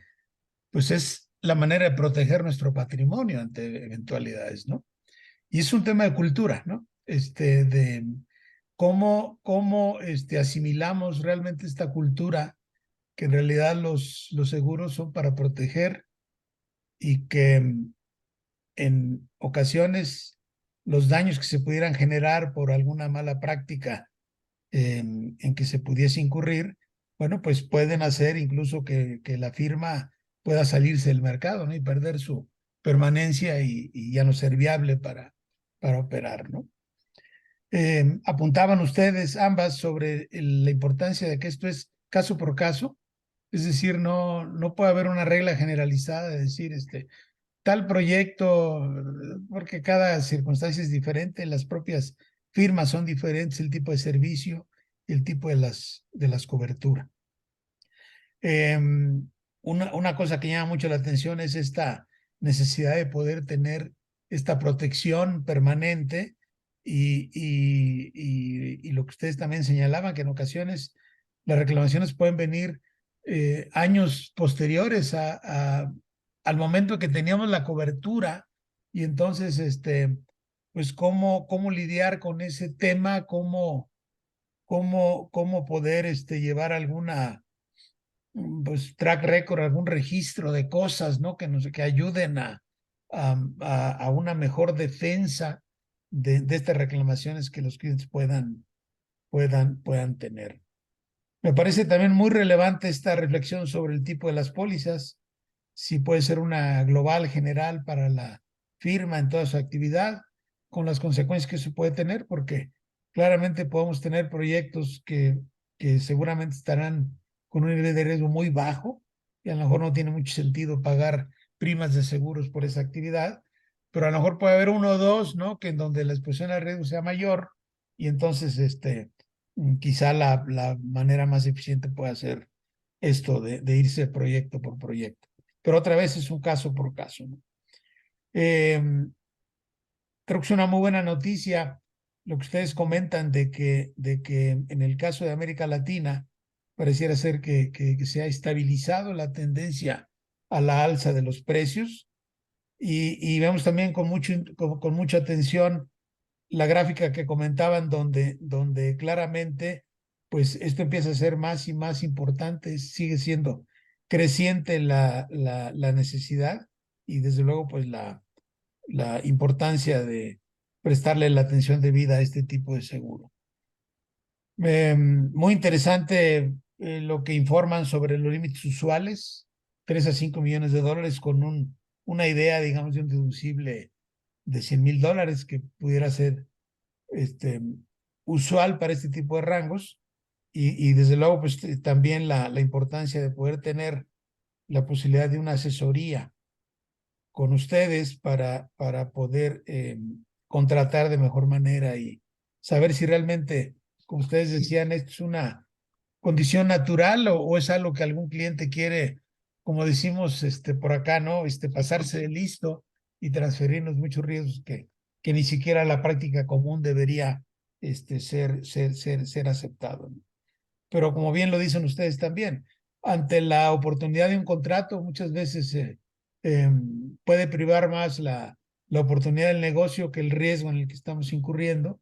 pues es la manera de proteger nuestro patrimonio ante eventualidades, ¿no? Y es un tema de cultura, ¿no? De cómo asimilamos realmente esta cultura, que en realidad los seguros son para proteger y que en ocasiones los daños que se pudieran generar por alguna mala práctica en que se pudiese incurrir, bueno, pues pueden hacer incluso que la firma pueda salirse del mercado, ¿no? Y perder su permanencia y ya no ser viable para operar, ¿no? Apuntaban ustedes ambas sobre la importancia de que esto es caso por caso, es decir, no puede haber una regla generalizada de decir, tal proyecto, porque cada circunstancia es diferente, las propias firmas son diferentes, el tipo de servicio y el tipo de las coberturas. Una cosa que llama mucho la atención es esta necesidad de poder tener esta protección permanente y lo que ustedes también señalaban, que en ocasiones las reclamaciones pueden venir años posteriores al momento que teníamos la cobertura, y entonces, pues cómo lidiar con ese tema, cómo poder llevar alguna pues track record, algún registro de cosas, ¿no? Que ayuden a una mejor defensa de estas reclamaciones que los clientes puedan tener. Me parece también muy relevante esta reflexión sobre el tipo de las pólizas, si puede ser una global general para la firma en toda su actividad, con las consecuencias que eso puede tener, porque claramente podemos tener proyectos que seguramente estarán con un nivel de riesgo muy bajo y a lo mejor no tiene mucho sentido pagar primas de seguros por esa actividad, pero a lo mejor puede haber uno o dos, ¿no? Que en donde la exposición al riesgo sea mayor y entonces quizá la manera más eficiente pueda ser esto de irse proyecto por proyecto. Pero otra vez es un caso por caso, ¿no? Creo que es una muy buena noticia lo que ustedes comentan de que en el caso de América Latina pareciera ser que se ha estabilizado la tendencia a la alza de los precios y vemos también con mucha atención la gráfica que comentaban donde claramente pues esto empieza a ser más y más importante, sigue siendo creciente la necesidad y desde luego pues la importancia de prestarle la atención debida a este tipo de seguro. Muy interesante lo que informan sobre los límites usuales, 3 a 5 millones de dólares con una idea, digamos, de un deducible de $100,000 que pudiera ser usual para este tipo de rangos y desde luego pues también la importancia de poder tener la posibilidad de una asesoría con ustedes para poder contratar de mejor manera y saber si realmente, como ustedes decían, esto es una condición natural o es algo que algún cliente quiere, como decimos por acá, ¿no? Pasarse de listo y transferirnos muchos riesgos que ni siquiera la práctica común debería ser aceptado, ¿no? Pero como bien lo dicen ustedes también, ante la oportunidad de un contrato, muchas veces puede privar más la oportunidad del negocio que el riesgo en el que estamos incurriendo.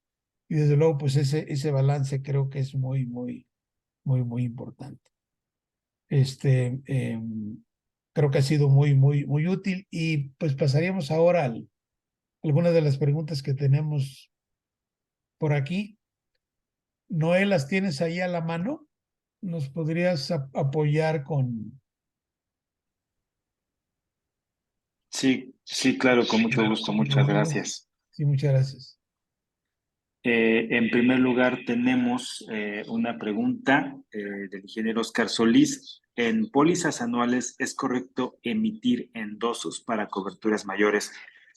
Y desde luego, pues ese balance creo que es muy, muy, muy, muy importante. Creo que ha sido muy, muy, muy útil y pues pasaríamos ahora a algunas de las preguntas que tenemos por aquí. Noé, ¿las tienes ahí a la mano? ¿Nos podrías apoyar con... Sí, sí, claro, con mucho gusto, muchas gracias. Sí, muchas gracias. En primer lugar, tenemos una pregunta del ingeniero Oscar Solís. En pólizas anuales, ¿es correcto emitir endosos para coberturas mayores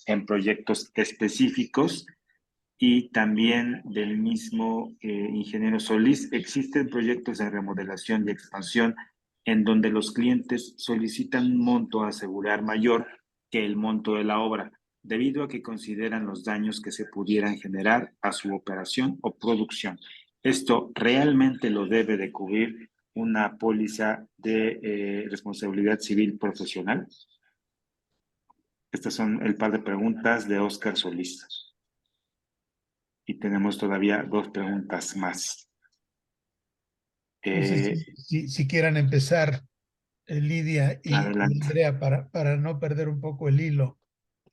en proyectos específicos? Y también del mismo ingeniero Solís, ¿existen proyectos de remodelación y expansión en donde los clientes solicitan un monto a asegurar mayor que el monto de la obra, debido a que consideran los daños que se pudieran generar a su operación o producción? ¿Esto realmente lo debe de cubrir una póliza de responsabilidad civil profesional? Estas son el par de preguntas de Oscar Solís. Y tenemos todavía 2 preguntas más. No sé si quieran empezar Lidia y Adelante. Andrea para no perder un poco el hilo.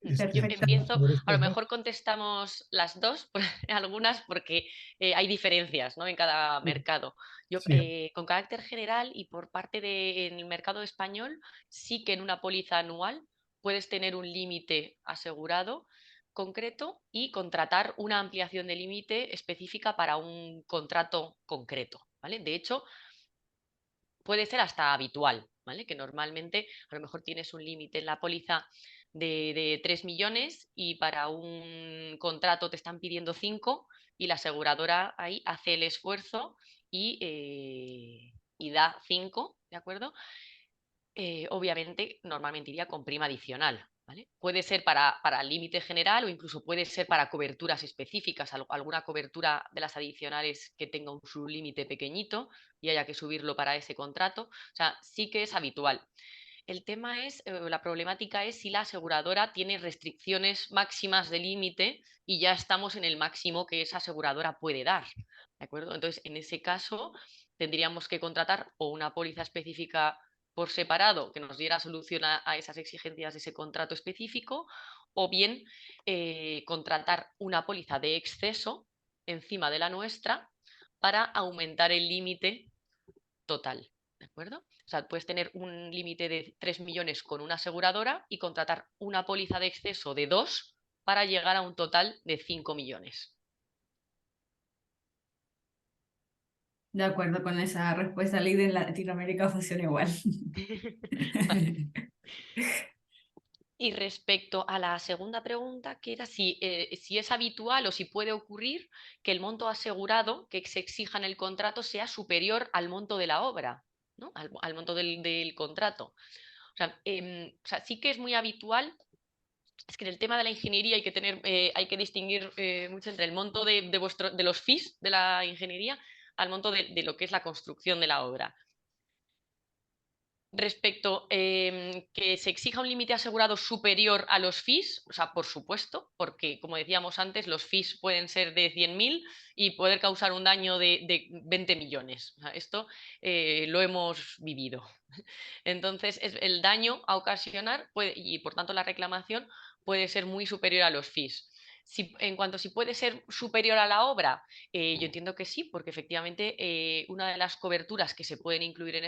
Yo Perfecto. empiezo, sobre a estos lo dos. mejor contestamos las dos, algunas porque hay diferencias, ¿no? En cada mercado. Yo, Sí, con carácter general y por parte del mercado español, sí que en una póliza anual puedes tener un límite asegurado concreto y contratar una ampliación de límite específica para un contrato concreto, ¿vale? De hecho, puede ser hasta habitual, ¿vale? Que normalmente a lo mejor tienes un límite en la póliza de 3 millones y para un contrato te están pidiendo 5 y la aseguradora ahí hace el esfuerzo y da 5, ¿de acuerdo? Obviamente, normalmente iría con prima adicional, ¿vale? Puede ser para el límite general o incluso puede ser para coberturas específicas, alguna cobertura de las adicionales que tenga un sublímite pequeñito y haya que subirlo para ese contrato. O sea, sí que es habitual. El tema es, la problemática es si la aseguradora tiene restricciones máximas de límite y ya estamos en el máximo que esa aseguradora puede dar. ¿De acuerdo? Entonces, en ese caso, tendríamos que contratar o una póliza específica por separado que nos diera solución a esas exigencias de ese contrato específico, o bien contratar una póliza de exceso encima de la nuestra para aumentar el límite total. ¿De acuerdo? O sea, puedes tener un límite de 3 millones con una aseguradora y contratar una póliza de exceso de 2 para llegar a un total de 5 millones. De acuerdo con esa respuesta, ley de Latinoamérica funciona igual. Vale. Y respecto a la segunda pregunta, que era si es habitual o si puede ocurrir que el monto asegurado que se exija en el contrato sea superior al monto de la obra, ¿no? Al monto del contrato. O sea, sí que es muy habitual. Es que en el tema de la ingeniería hay que distinguir mucho entre el monto de los fees de la ingeniería al monto de lo que es la construcción de la obra. Respecto que se exija un límite asegurado superior a los fees, o sea, por supuesto, porque como decíamos antes, los fees pueden ser de 100.000 y poder causar un daño de 20 millones. O sea, esto lo hemos vivido. Entonces, el daño a ocasionar y por tanto la reclamación puede ser muy superior a los fees. En cuanto a si puede ser superior a la obra, yo entiendo que sí, porque efectivamente una de las coberturas que se pueden incluir en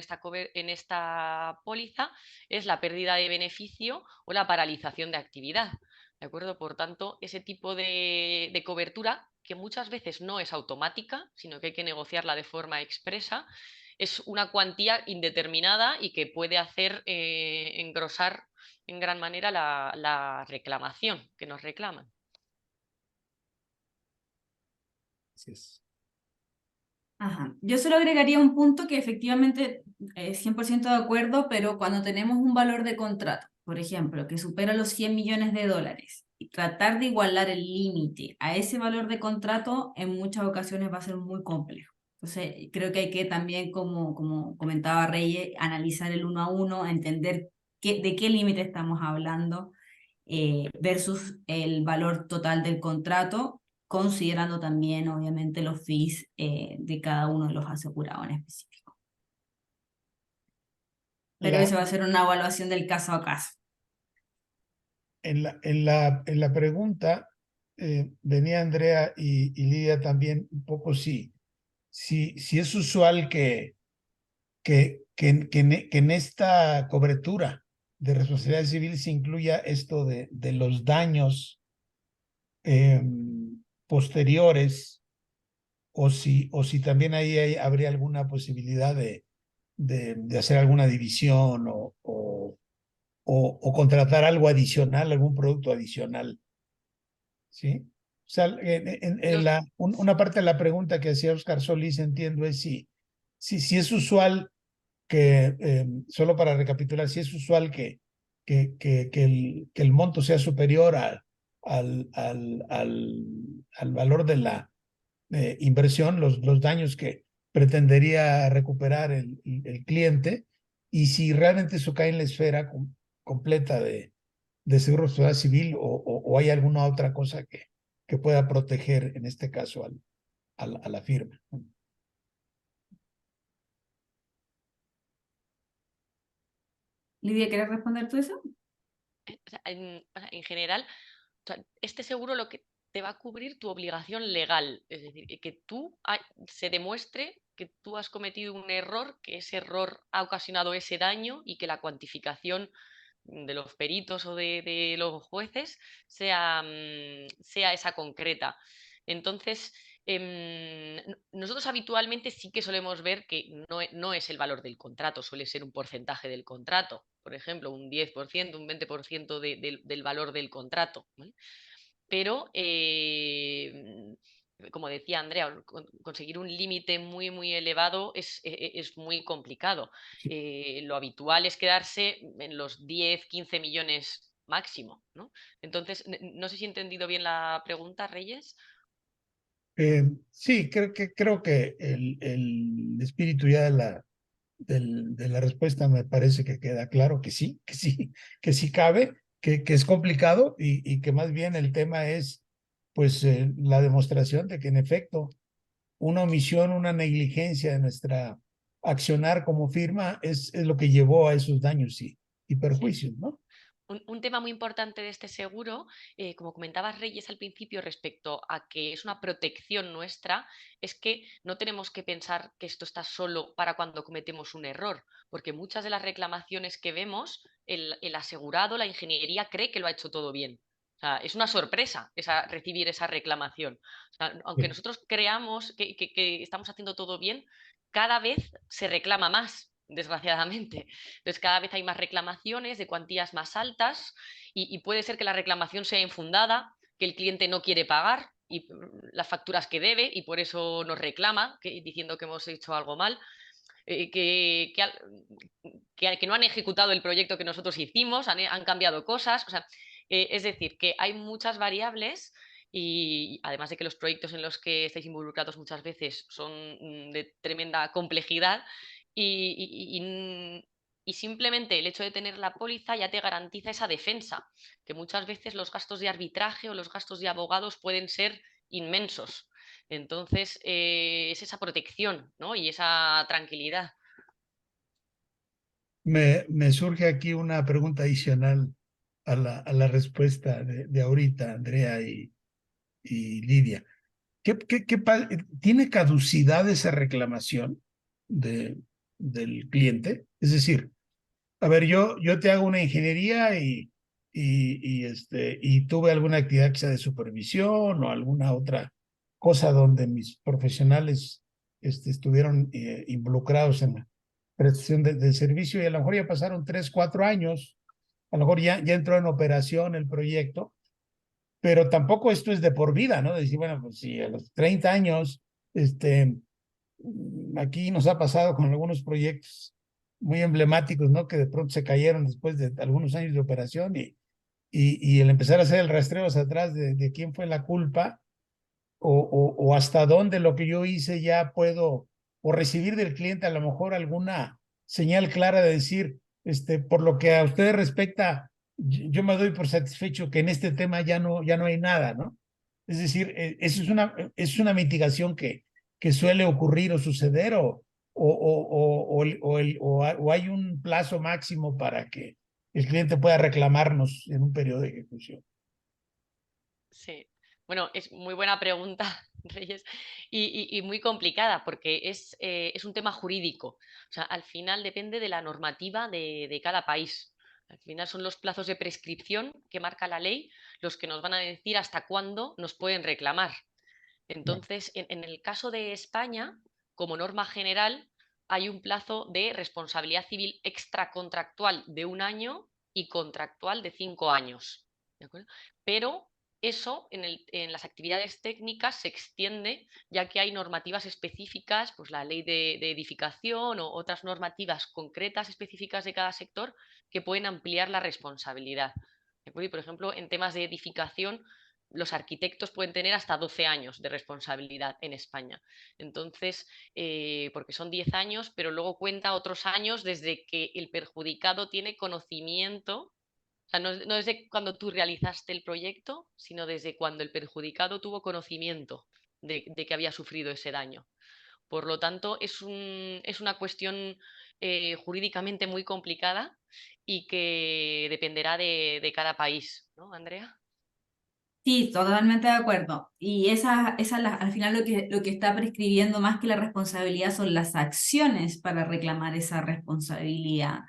esta póliza es la pérdida de beneficio o la paralización de actividad. ¿De acuerdo? Por tanto, ese tipo de cobertura, que muchas veces no es automática, sino que hay que negociarla de forma expresa, es una cuantía indeterminada y que puede hacer engrosar en gran manera la reclamación que nos reclaman. Así es. Ajá. Yo solo agregaría un punto que efectivamente 100% de acuerdo, pero cuando tenemos un valor de contrato, por ejemplo, que supera los 100 millones de dólares, y tratar de igualar el límite a ese valor de contrato en muchas ocasiones va a ser muy complejo. Entonces, creo que hay que también, como comentaba Reyes, analizar el uno a uno, entender de qué límite estamos hablando versus el valor total del contrato, considerando también, obviamente, los fees de cada uno de los asegurados en específico. Pero eso va a ser una evaluación del caso a caso. En la pregunta venía Andrea y Lidia también un poco si es usual que en esta cobertura de responsabilidad civil se incluya esto de los daños posteriores, o si también ahí habría alguna posibilidad de hacer alguna división o contratar algo adicional, algún producto adicional, ¿sí? O sea, una parte de la pregunta que hacía Oscar Solís, entiendo, es si es usual que, solo para recapitular, si es usual que el monto sea superior al valor de la inversión, los daños que pretendería recuperar el cliente, y si realmente eso cae en la esfera completa de seguro de sociedad civil, o hay alguna otra cosa que pueda proteger, en este caso, a la firma. Lidia, ¿quieres responder tú eso? En general, o sea, este seguro lo que te va a cubrir tu obligación legal, es decir, que se demuestre que tú has cometido un error, que ese error ha ocasionado ese daño y que la cuantificación de los peritos o de los jueces sea esa concreta. Entonces, nosotros habitualmente sí que solemos ver que no es el valor del contrato, suele ser un porcentaje del contrato, por ejemplo, un 10%, un 20% del valor del contrato, ¿vale? Pero, como decía Andrea, conseguir un límite muy, muy elevado es muy complicado. Lo habitual es quedarse en los 10, 15 millones máximo, ¿no? Entonces, no sé si he entendido bien la pregunta, Reyes. Sí, creo que el espíritu ya de la respuesta me parece que queda claro que sí cabe, que es complicado y que más bien el tema es pues la demostración de que en efecto una omisión, una negligencia de nuestra accionar como firma es lo que llevó a esos daños y Sí. perjuicios, ¿no? Un tema muy importante de este seguro, como comentabas Reyes al principio respecto a que es una protección nuestra, es que no tenemos que pensar que esto está solo para cuando cometemos un error, porque muchas de las reclamaciones que vemos, el asegurado, la ingeniería cree que lo ha hecho todo bien. O sea, es una sorpresa recibir esa reclamación. O sea, aunque Sí. nosotros creamos que estamos haciendo todo bien, cada vez se reclama más, desgraciadamente. Entonces, cada vez hay más reclamaciones de cuantías más altas y puede ser que la reclamación sea infundada, que el cliente no quiere pagar las facturas que debe y por eso nos reclama, diciendo que hemos hecho algo mal, que no han ejecutado el proyecto que nosotros hicimos, han cambiado cosas. O sea, es decir, que hay muchas variables y además de que los proyectos en los que estáis involucrados muchas veces son de tremenda complejidad y simplemente el hecho de tener la póliza ya te garantiza esa defensa, que muchas veces los gastos de arbitraje o los gastos de abogados pueden ser inmensos. Entonces, es esa protección, ¿no? Y esa tranquilidad. Me surge aquí una pregunta adicional a la respuesta de ahorita, Andrea y Lidia. ¿Tiene caducidad esa reclamación de, del cliente? Es decir, a ver, yo te hago una ingeniería y tuve alguna actividad que sea de supervisión o alguna otra cosa donde mis profesionales estuvieron involucrados en la prestación del servicio y a lo mejor ya pasaron 3, 4 años, a lo mejor ya entró en operación el proyecto, pero tampoco esto es de por vida, ¿no? Decir, bueno, pues si a los 30 años, aquí nos ha pasado con algunos proyectos muy emblemáticos, ¿no? Que de pronto se cayeron después de algunos años de operación y el empezar a hacer el rastreo hacia atrás de quién fue la culpa o hasta dónde lo que yo hice ya puedo, o recibir del cliente a lo mejor alguna señal clara de decir, por lo que a ustedes respecta, yo me doy por satisfecho que en este tema ya no hay nada, ¿no? Es decir, eso es una mitigación que suele ocurrir o suceder o hay un plazo máximo para que el cliente pueda reclamarnos en un periodo de ejecución. Sí. Bueno, es muy buena pregunta, Reyes, y muy complicada porque es un tema jurídico. O sea, al final depende de la normativa de cada país. Al final son los plazos de prescripción que marca la ley los que nos van a decir hasta cuándo nos pueden reclamar. Entonces, en el caso de España, como norma general, hay un plazo de responsabilidad civil extracontractual de 1 año y contractual de 5 años. ¿De acuerdo? Pero eso en las actividades técnicas se extiende, ya que hay normativas específicas, pues la ley de edificación o otras normativas concretas específicas de cada sector que pueden ampliar la responsabilidad. ¿De acuerdo? Y, por ejemplo, en temas de edificación, los arquitectos pueden tener hasta 12 años de responsabilidad en España. Entonces, porque son 10 años, pero luego cuenta otros años desde que el perjudicado tiene conocimiento. O sea, no desde cuando tú realizaste el proyecto, sino desde cuando el perjudicado tuvo conocimiento de que había sufrido ese daño. Por lo tanto, es una cuestión jurídicamente muy complicada y que dependerá de cada país, ¿no, Andrea? Sí, totalmente de acuerdo. Y al final lo que está prescribiendo más que la responsabilidad son las acciones para reclamar esa responsabilidad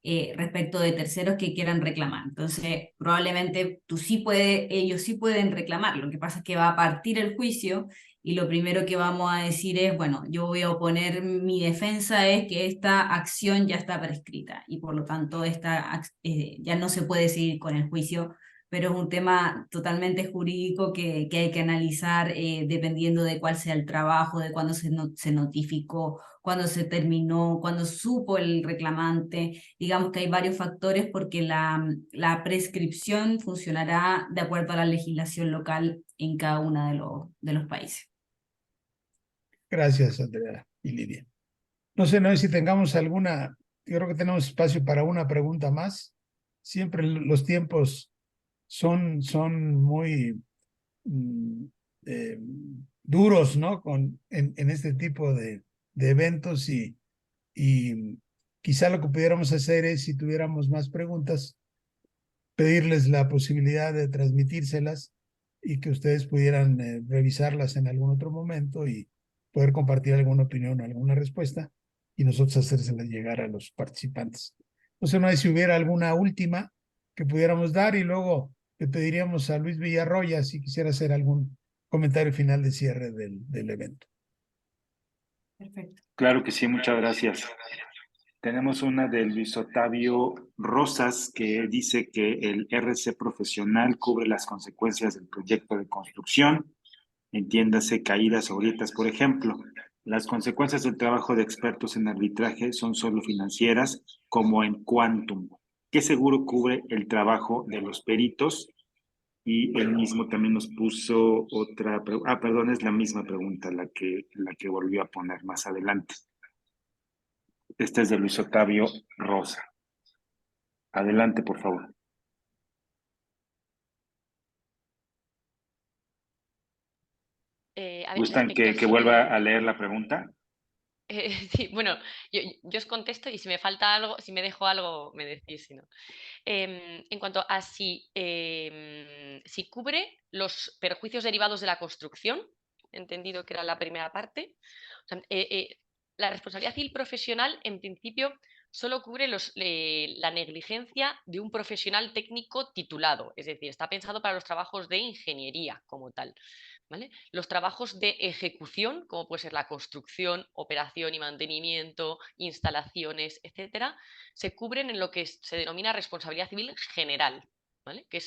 respecto de terceros que quieran reclamar. Entonces, probablemente ellos sí pueden reclamar. Lo que pasa es que va a partir el juicio y lo primero que vamos a decir es, bueno, yo voy a oponer mi defensa es que esta acción ya está prescrita y por lo tanto ya no se puede seguir con el juicio pero es un tema totalmente jurídico que hay que analizar dependiendo de cuál sea el trabajo, de cuándo se notificó, cuándo se terminó, cuándo supo el reclamante. Digamos que hay varios factores porque la prescripción funcionará de acuerdo a la legislación local en cada uno de los países. Gracias, Andrea y Lidia. No sé si tengamos alguna, yo creo que tenemos espacio para una pregunta más. Siempre los tiempos son muy duros, ¿no? En este tipo de eventos y quizá lo que pudiéramos hacer es, si tuviéramos más preguntas, pedirles la posibilidad de transmitírselas y que ustedes pudieran revisarlas en algún otro momento y poder compartir alguna opinión o alguna respuesta y nosotros hacérselas llegar a los participantes. No sé si hubiera alguna última que pudiéramos dar y luego le pediríamos a Luis Villarroya si quisiera hacer algún comentario final de cierre del evento. Perfecto. Claro que sí, muchas gracias. Tenemos una de Luis Otavio Rosas que dice que el RC profesional cubre las consecuencias del proyecto de construcción, entiéndase caídas o grietas, por ejemplo. Las consecuencias del trabajo de expertos en arbitraje son solo financieras, como en Quantum. ¿Qué seguro cubre el trabajo de los peritos? Y él mismo también nos puso otra pregunta. Perdón, es la misma pregunta la que volvió a poner más adelante. Esta es de Luis Otavio Rosa. Adelante, por favor. ¿Gustan que vuelva a leer la pregunta? Sí, bueno, yo os contesto y si me falta algo, si me dejo algo, me decís, si no. En cuanto a si cubre los perjuicios derivados de la construcción, entendido que era la primera parte, o sea, la responsabilidad civil profesional, en principio, solo cubre la negligencia de un profesional técnico titulado, es decir, está pensado para los trabajos de ingeniería como tal. ¿Vale? Los trabajos de ejecución, como puede ser la construcción, operación y mantenimiento, instalaciones, etcétera, se cubren en lo que se denomina responsabilidad civil general, ¿vale? Que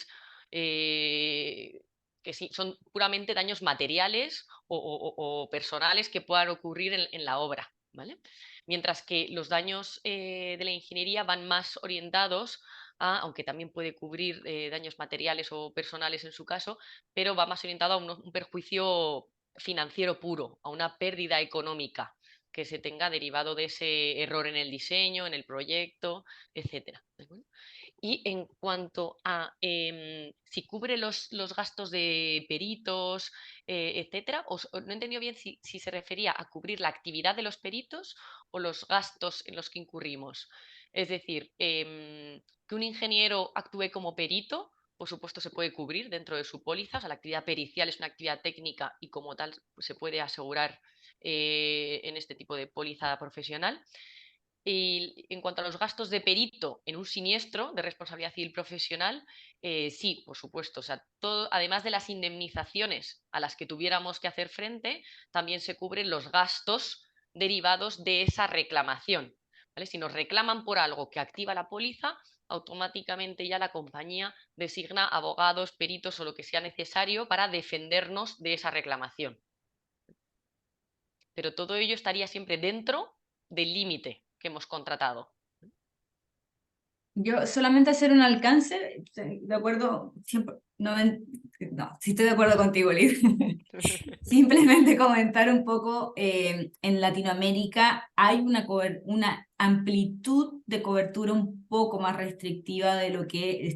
sí, son puramente daños materiales o personales que puedan ocurrir en la obra, ¿vale? Mientras que los daños de la ingeniería van más orientados aunque también puede cubrir daños materiales o personales en su caso, pero va más orientado a un perjuicio financiero puro, a una pérdida económica que se tenga derivado de ese error en el diseño, en el proyecto, etcétera. Y en cuanto a si cubre los gastos de peritos, etcétera, no he entendido bien si se refería a cubrir la actividad de los peritos o los gastos en los que incurrimos. Es decir, que un ingeniero actúe como perito, por supuesto se puede cubrir dentro de su póliza, o sea, la actividad pericial es una actividad técnica y como tal pues, se puede asegurar en este tipo de póliza profesional. Y en cuanto a los gastos de perito en un siniestro de responsabilidad civil profesional, sí, por supuesto. O sea, todo, además de las indemnizaciones a las que tuviéramos que hacer frente, también se cubren los gastos derivados de esa reclamación. ¿Vale? Si nos reclaman por algo que activa la póliza, automáticamente ya la compañía designa abogados, peritos o lo que sea necesario para defendernos de esa reclamación. Pero todo ello estaría siempre dentro del límite que hemos contratado. Yo solamente hacer un alcance, de acuerdo, siempre, no, sí estoy de acuerdo contigo, Liz. Simplemente comentar un poco, en Latinoamérica hay una amplitud de cobertura un poco más restrictiva de lo que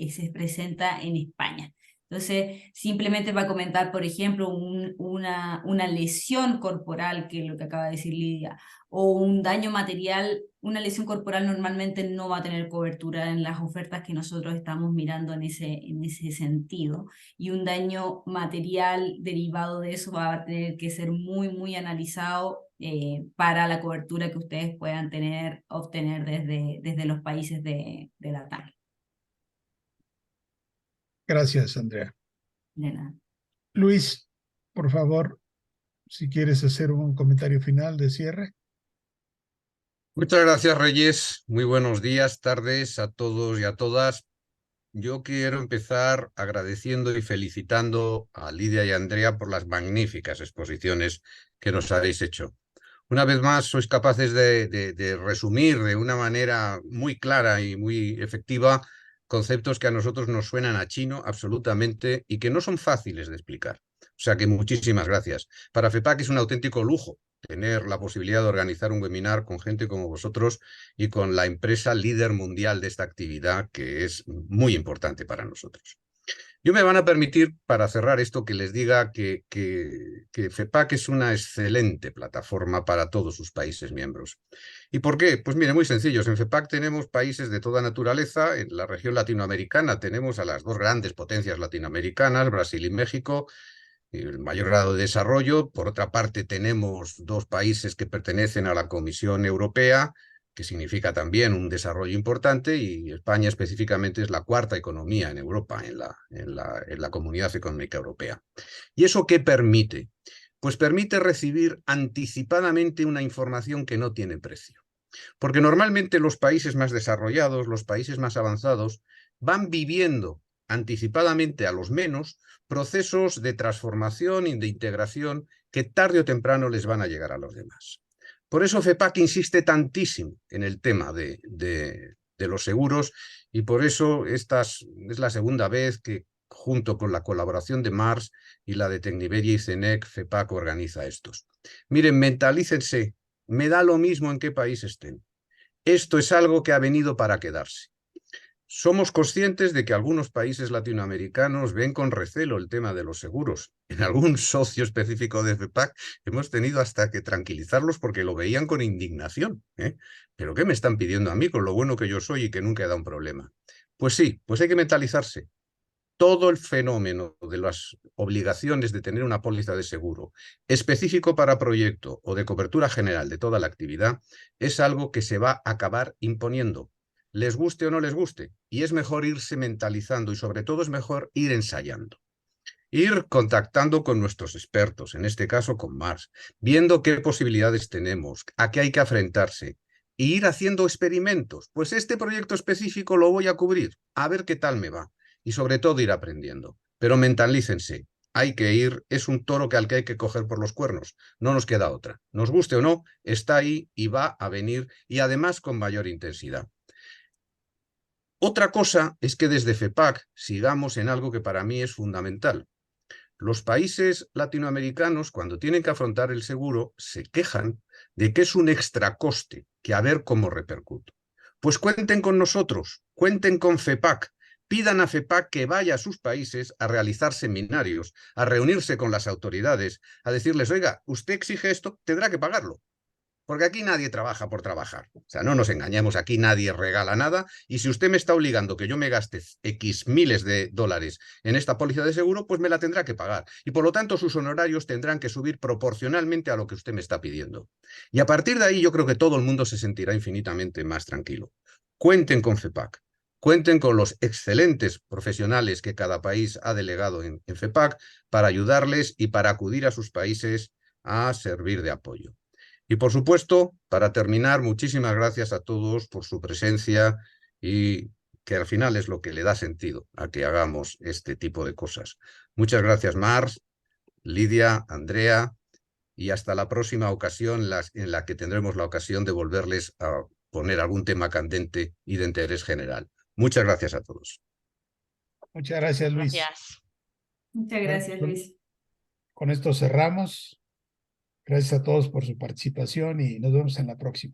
se presenta en España. Entonces, simplemente para comentar, por ejemplo, una lesión corporal, que es lo que acaba de decir Lidia, o un daño material. Una lesión corporal normalmente no va a tener cobertura en las ofertas que nosotros estamos mirando en ese sentido. Y un daño material derivado de eso va a tener que ser muy, muy analizado para la cobertura que ustedes puedan obtener desde los países de la TAM. Gracias, Andrea. De nada. Luis, por favor, si quieres hacer un comentario final de cierre. Muchas gracias, Reyes. Muy buenos días, tardes a todos y a todas. yo quiero empezar agradeciendo y felicitando a Lidia y a Andrea por las magníficas exposiciones que nos habéis hecho. Una vez más, sois capaces de resumir de una manera muy clara y muy efectiva conceptos que a nosotros nos suenan a chino absolutamente y que no son fáciles de explicar. O sea que muchísimas gracias. Para FEPAC es un auténtico lujo tener la posibilidad de organizar un webinar con gente como vosotros y con la empresa líder mundial de esta actividad, que es muy importante para nosotros. Yo me van a permitir, para cerrar esto, que les diga que FEPAC es una excelente plataforma para todos sus países miembros. ¿Y por qué? Pues mire, muy sencillos. En FEPAC tenemos países de toda naturaleza. En la región latinoamericana tenemos a las dos grandes potencias latinoamericanas, Brasil y México, el mayor grado de desarrollo. Por otra parte, tenemos dos países que pertenecen a la Comisión Europea, que significa también un desarrollo importante, y España específicamente es la cuarta economía en Europa, en la Comunidad Económica Europea. ¿Y eso qué permite? Pues permite recibir anticipadamente una información que no tiene precio. Porque normalmente los países más desarrollados, los países más avanzados, van viviendo anticipadamente a los menos procesos de transformación y de integración que tarde o temprano les van a llegar a los demás. Por eso FEPAC insiste tantísimo en el tema de los seguros, y por eso esta es la segunda vez que, junto con la colaboración de Mars y la de Tecniberia y CENEC, FEPAC organiza estos. Miren, mentalícense, me da lo mismo en qué país estén. Esto es algo que ha venido para quedarse. Somos conscientes de que algunos países latinoamericanos ven con recelo el tema de los seguros. En algún socio específico de FEPAC hemos tenido hasta que tranquilizarlos porque lo veían con indignación. ¿Pero qué me están pidiendo a mí con lo bueno que yo soy y que nunca he dado un problema? Pues sí, pues hay que mentalizarse. Todo el fenómeno de las obligaciones de tener una póliza de seguro específico para proyecto o de cobertura general de toda la actividad es algo que se va a acabar imponiendo, les guste o no les guste, y es mejor irse mentalizando y sobre todo es mejor ir ensayando. Ir contactando con nuestros expertos, en este caso con Mars, viendo qué posibilidades tenemos, a qué hay que enfrentarse, e ir haciendo experimentos. Pues este proyecto específico lo voy a cubrir, a ver qué tal me va. Y sobre todo ir aprendiendo. Pero mentalícense, hay que ir, es un toro al que hay que coger por los cuernos, no nos queda otra. Nos guste o no, está ahí y va a venir, y además con mayor intensidad. Otra cosa es que desde FEPAC sigamos en algo que para mí es fundamental. Los países latinoamericanos, cuando tienen que afrontar el seguro, se quejan de que es un extracoste, que a ver cómo repercute. Pues cuenten con nosotros, cuenten con FEPAC, pidan a FEPAC que vaya a sus países a realizar seminarios, a reunirse con las autoridades, a decirles, oiga, usted exige esto, tendrá que pagarlo. Porque aquí nadie trabaja por trabajar. O sea, no nos engañemos, aquí nadie regala nada. Y si usted me está obligando que yo me gaste X miles de dólares en esta póliza de seguro, pues me la tendrá que pagar. Y por lo tanto, sus honorarios tendrán que subir proporcionalmente a lo que usted me está pidiendo. Y a partir de ahí, yo creo que todo el mundo se sentirá infinitamente más tranquilo. Cuenten con FEPAC. Cuenten con los excelentes profesionales que cada país ha delegado en FEPAC para ayudarles y para acudir a sus países a servir de apoyo. Y por supuesto, para terminar, muchísimas gracias a todos por su presencia, y que al final es lo que le da sentido a que hagamos este tipo de cosas. Muchas gracias, Mars, Lidia, Andrea, y hasta la próxima ocasión en la que tendremos la ocasión de volverles a poner algún tema candente y de interés general. Muchas gracias a todos. Muchas gracias, Luis. Gracias. Muchas gracias, Luis. Con esto cerramos. Gracias a todos por su participación y nos vemos en la próxima.